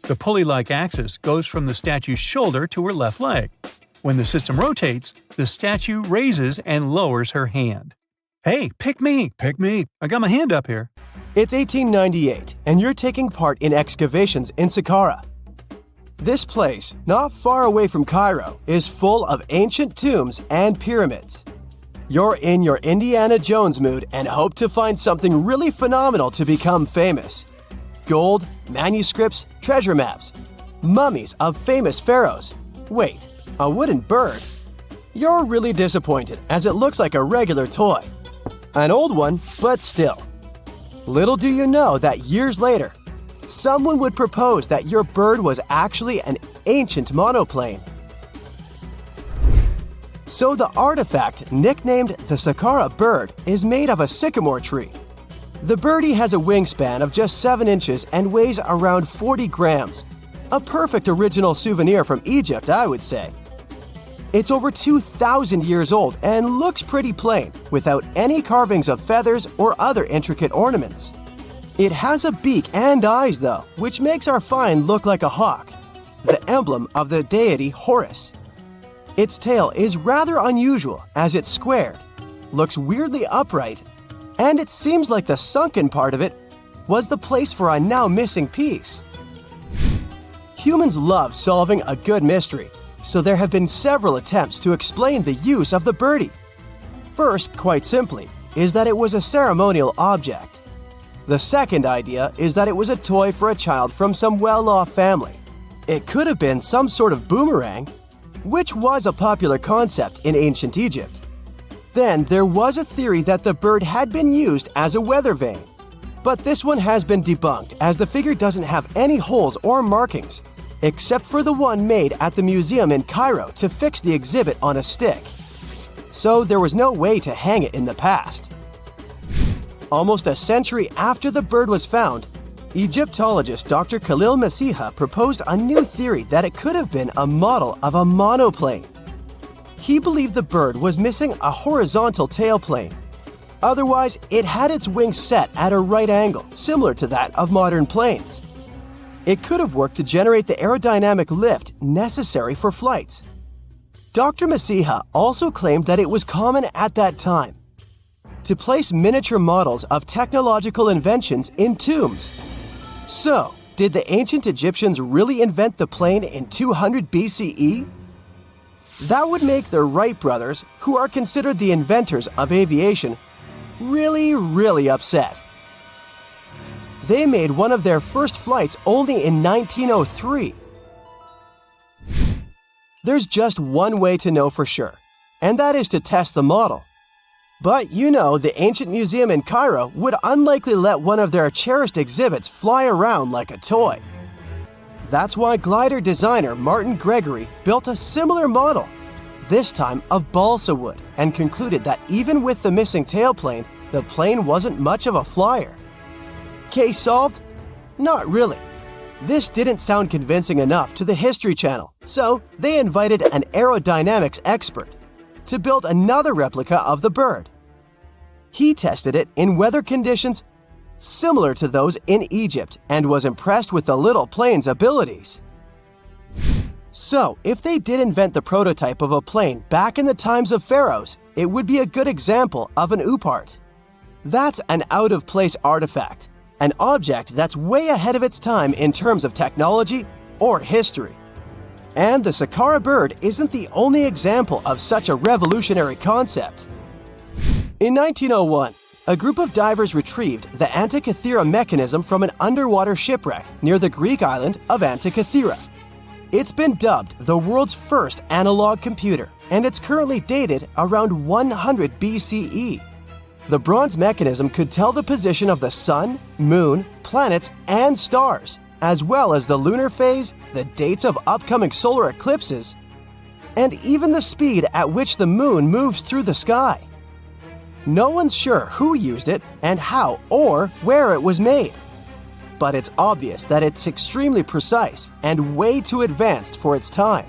The pulley-like axis goes from the statue's shoulder to her left leg. When the system rotates, the statue raises and lowers her hand. Hey, pick me! Pick me! I got my hand up here. It's 1898, and you're taking part in excavations in Saqqara. This place, not far away from Cairo, is full of ancient tombs and pyramids. You're in your Indiana Jones mood and hope to find something really phenomenal to become famous. Gold, manuscripts, treasure maps, mummies of famous pharaohs. Wait, a wooden bird? You're really disappointed as it looks like a regular toy. An old one, but still. Little do you know that years later, someone would propose that your bird was actually an ancient monoplane. So the artifact, nicknamed the Saqqara bird, is made of a sycamore tree. The birdie has a wingspan of just 7 inches and weighs around 40 grams. A perfect original souvenir from Egypt, I would say. It's over 2,000 years old and looks pretty plain, without any carvings of feathers or other intricate ornaments. It has a beak and eyes though, which makes our find look like a hawk, the emblem of the deity Horus. Its tail is rather unusual as it's squared, looks weirdly upright, and it seems like the sunken part of it was the place for a now missing piece. Humans love solving a good mystery, so there have been several attempts to explain the use of the birdie. First, quite simply, is that it was a ceremonial object. The second idea is that it was a toy for a child from some well-off family. It could have been some sort of boomerang, which was a popular concept in ancient Egypt. Then there was a theory that the bird had been used as a weather vane. But this one has been debunked as the figure doesn't have any holes or markings, except for the one made at the museum in Cairo to fix the exhibit on a stick. So there was no way to hang it in the past. Almost a century after the bird was found, Egyptologist Dr. Khalil Masiha proposed a new theory that it could have been a model of a monoplane. He believed the bird was missing a horizontal tailplane. Otherwise, it had its wings set at a right angle, similar to that of modern planes. It could have worked to generate the aerodynamic lift necessary for flights. Dr. Masiha also claimed that it was common at that time to place miniature models of technological inventions in tombs. So, did the ancient Egyptians really invent the plane in 200 BCE? That would make the Wright brothers, who are considered the inventors of aviation, really upset. They made one of their first flights only in 1903. There's just one way to know for sure, and that is to test the model. But you know, the ancient museum in Cairo would unlikely let one of their cherished exhibits fly around like a toy. That's why glider designer Martin Gregory built a similar model, this time of balsa wood, and concluded that even with the missing tailplane, the plane wasn't much of a flyer. Case solved? Not really. This didn't sound convincing enough to the History Channel, so they invited an aerodynamics expert to build another replica of the bird. He tested it in weather conditions similar to those in Egypt and was impressed with the little plane's abilities. So, if they did invent the prototype of a plane back in the times of pharaohs, it would be a good example of an oupart. That's an out-of-place artifact, an object that's way ahead of its time in terms of technology or history. And the Saqqara bird isn't the only example of such a revolutionary concept. In 1901, a group of divers retrieved the Antikythera mechanism from an underwater shipwreck near the Greek island of Antikythera. It's been dubbed the world's first analog computer, and it's currently dated around 100 BCE. The bronze mechanism could tell the position of the sun, moon, planets, and stars, as well as the lunar phase, the dates of upcoming solar eclipses, and even the speed at which the moon moves through the sky. No one's sure who used it and how or where it was made. But it's obvious that it's extremely precise and way too advanced for its time.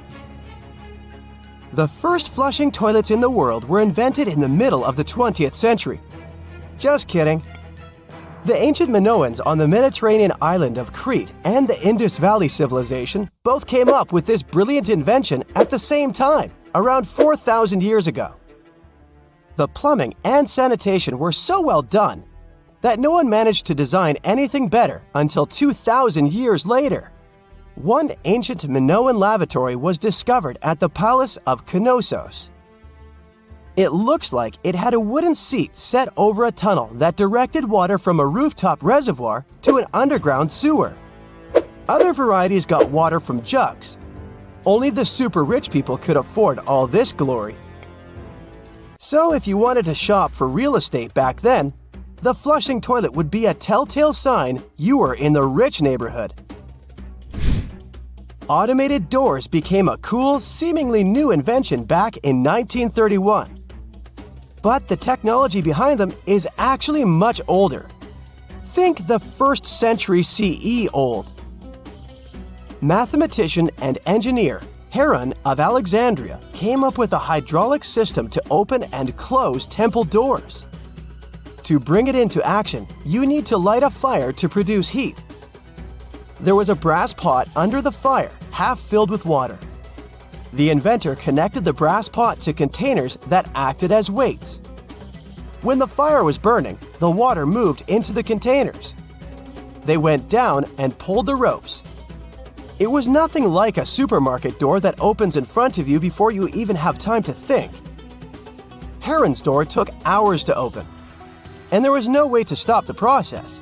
The first flushing toilets in the world were invented in the middle of the 20th century. Just kidding. The ancient Minoans on the Mediterranean island of Crete and the Indus Valley civilization both came up with this brilliant invention at the same time, around 4,000 years ago. The plumbing and sanitation were so well done that no one managed to design anything better until 2,000 years later. One ancient Minoan lavatory was discovered at the Palace of Knossos. It looks like it had a wooden seat set over a tunnel that directed water from a rooftop reservoir to an underground sewer. Other varieties got water from jugs. Only the super rich people could afford all this glory. So if you wanted to shop for real estate back then, the flushing toilet would be a telltale sign you were in the rich neighborhood. Automated doors became a cool, seemingly new invention back in 1931. But the technology behind them is actually much older. Think the 1st century CE old. Mathematician and engineer Heron of Alexandria came up with a hydraulic system to open and close temple doors. To bring it into action, you need to light a fire to produce heat. There was a brass pot under the fire, half filled with water. The inventor connected the brass pot to containers that acted as weights. When the fire was burning, the water moved into the containers. They went down and pulled the ropes. It was nothing like a supermarket door that opens in front of you before you even have time to think. Heron's door took hours to open, and there was no way to stop the process.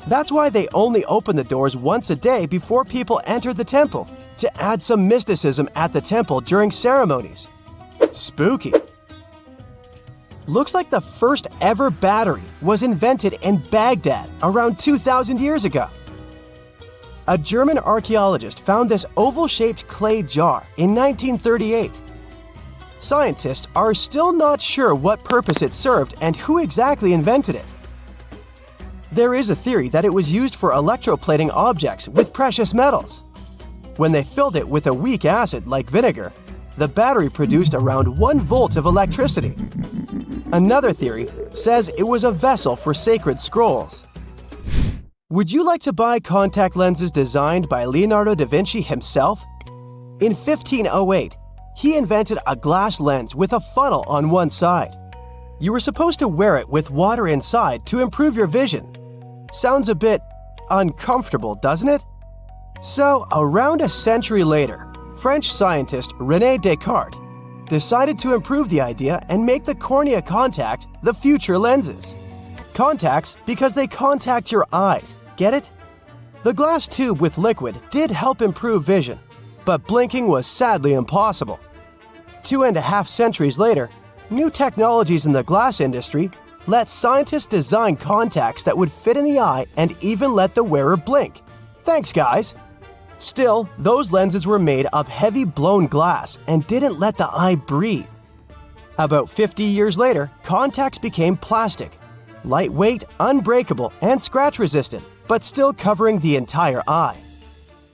That's why they only opened the doors once a day before people entered the temple, to add some mysticism at the temple during ceremonies. Spooky. Looks like the first ever battery was invented in Baghdad around 2,000 years ago. A German archaeologist found this oval-shaped clay jar in 1938. Scientists are still not sure what purpose it served and who exactly invented it. There is a theory that it was used for electroplating objects with precious metals. When they filled it with a weak acid like vinegar, the battery produced around 1 volt of electricity. Another theory says it was a vessel for sacred scrolls. Would you like to buy contact lenses designed by Leonardo da Vinci himself? In 1508, he invented a glass lens with a funnel on one side. You were supposed to wear it with water inside to improve your vision. Sounds a bit uncomfortable, doesn't it? So, around a century later, French scientist René Descartes decided to improve the idea and make the cornea contact the future lenses. Contacts because they contact your eyes, get it? The glass tube with liquid did help improve vision, but blinking was sadly impossible. 2.5 centuries later, new technologies in the glass industry let scientists design contacts that would fit in the eye and even let the wearer blink. Thanks, guys! Still, those lenses were made of heavy blown glass and didn't let the eye breathe. About 50 years later, contacts became plastic, lightweight, unbreakable, and scratch-resistant, but still covering the entire eye.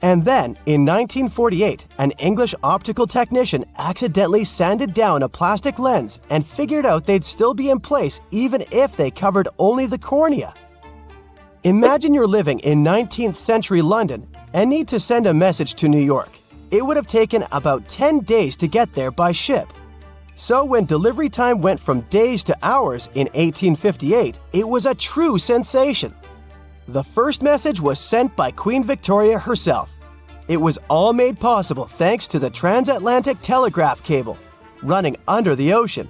And then, in 1948, an English optical technician accidentally sanded down a plastic lens and figured out they'd still be in place even if they covered only the cornea. Imagine you're living in 19th century London and need to send a message to New York. It would have taken about 10 days to get there by ship. So when delivery time went from days to hours in 1858, it was a true sensation. The first message was sent by Queen Victoria herself. It was all made possible thanks to the transatlantic telegraph cable, running under the ocean.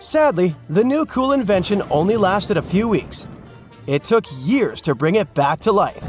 Sadly, the new cool invention only lasted a few weeks. It took years to bring it back to life.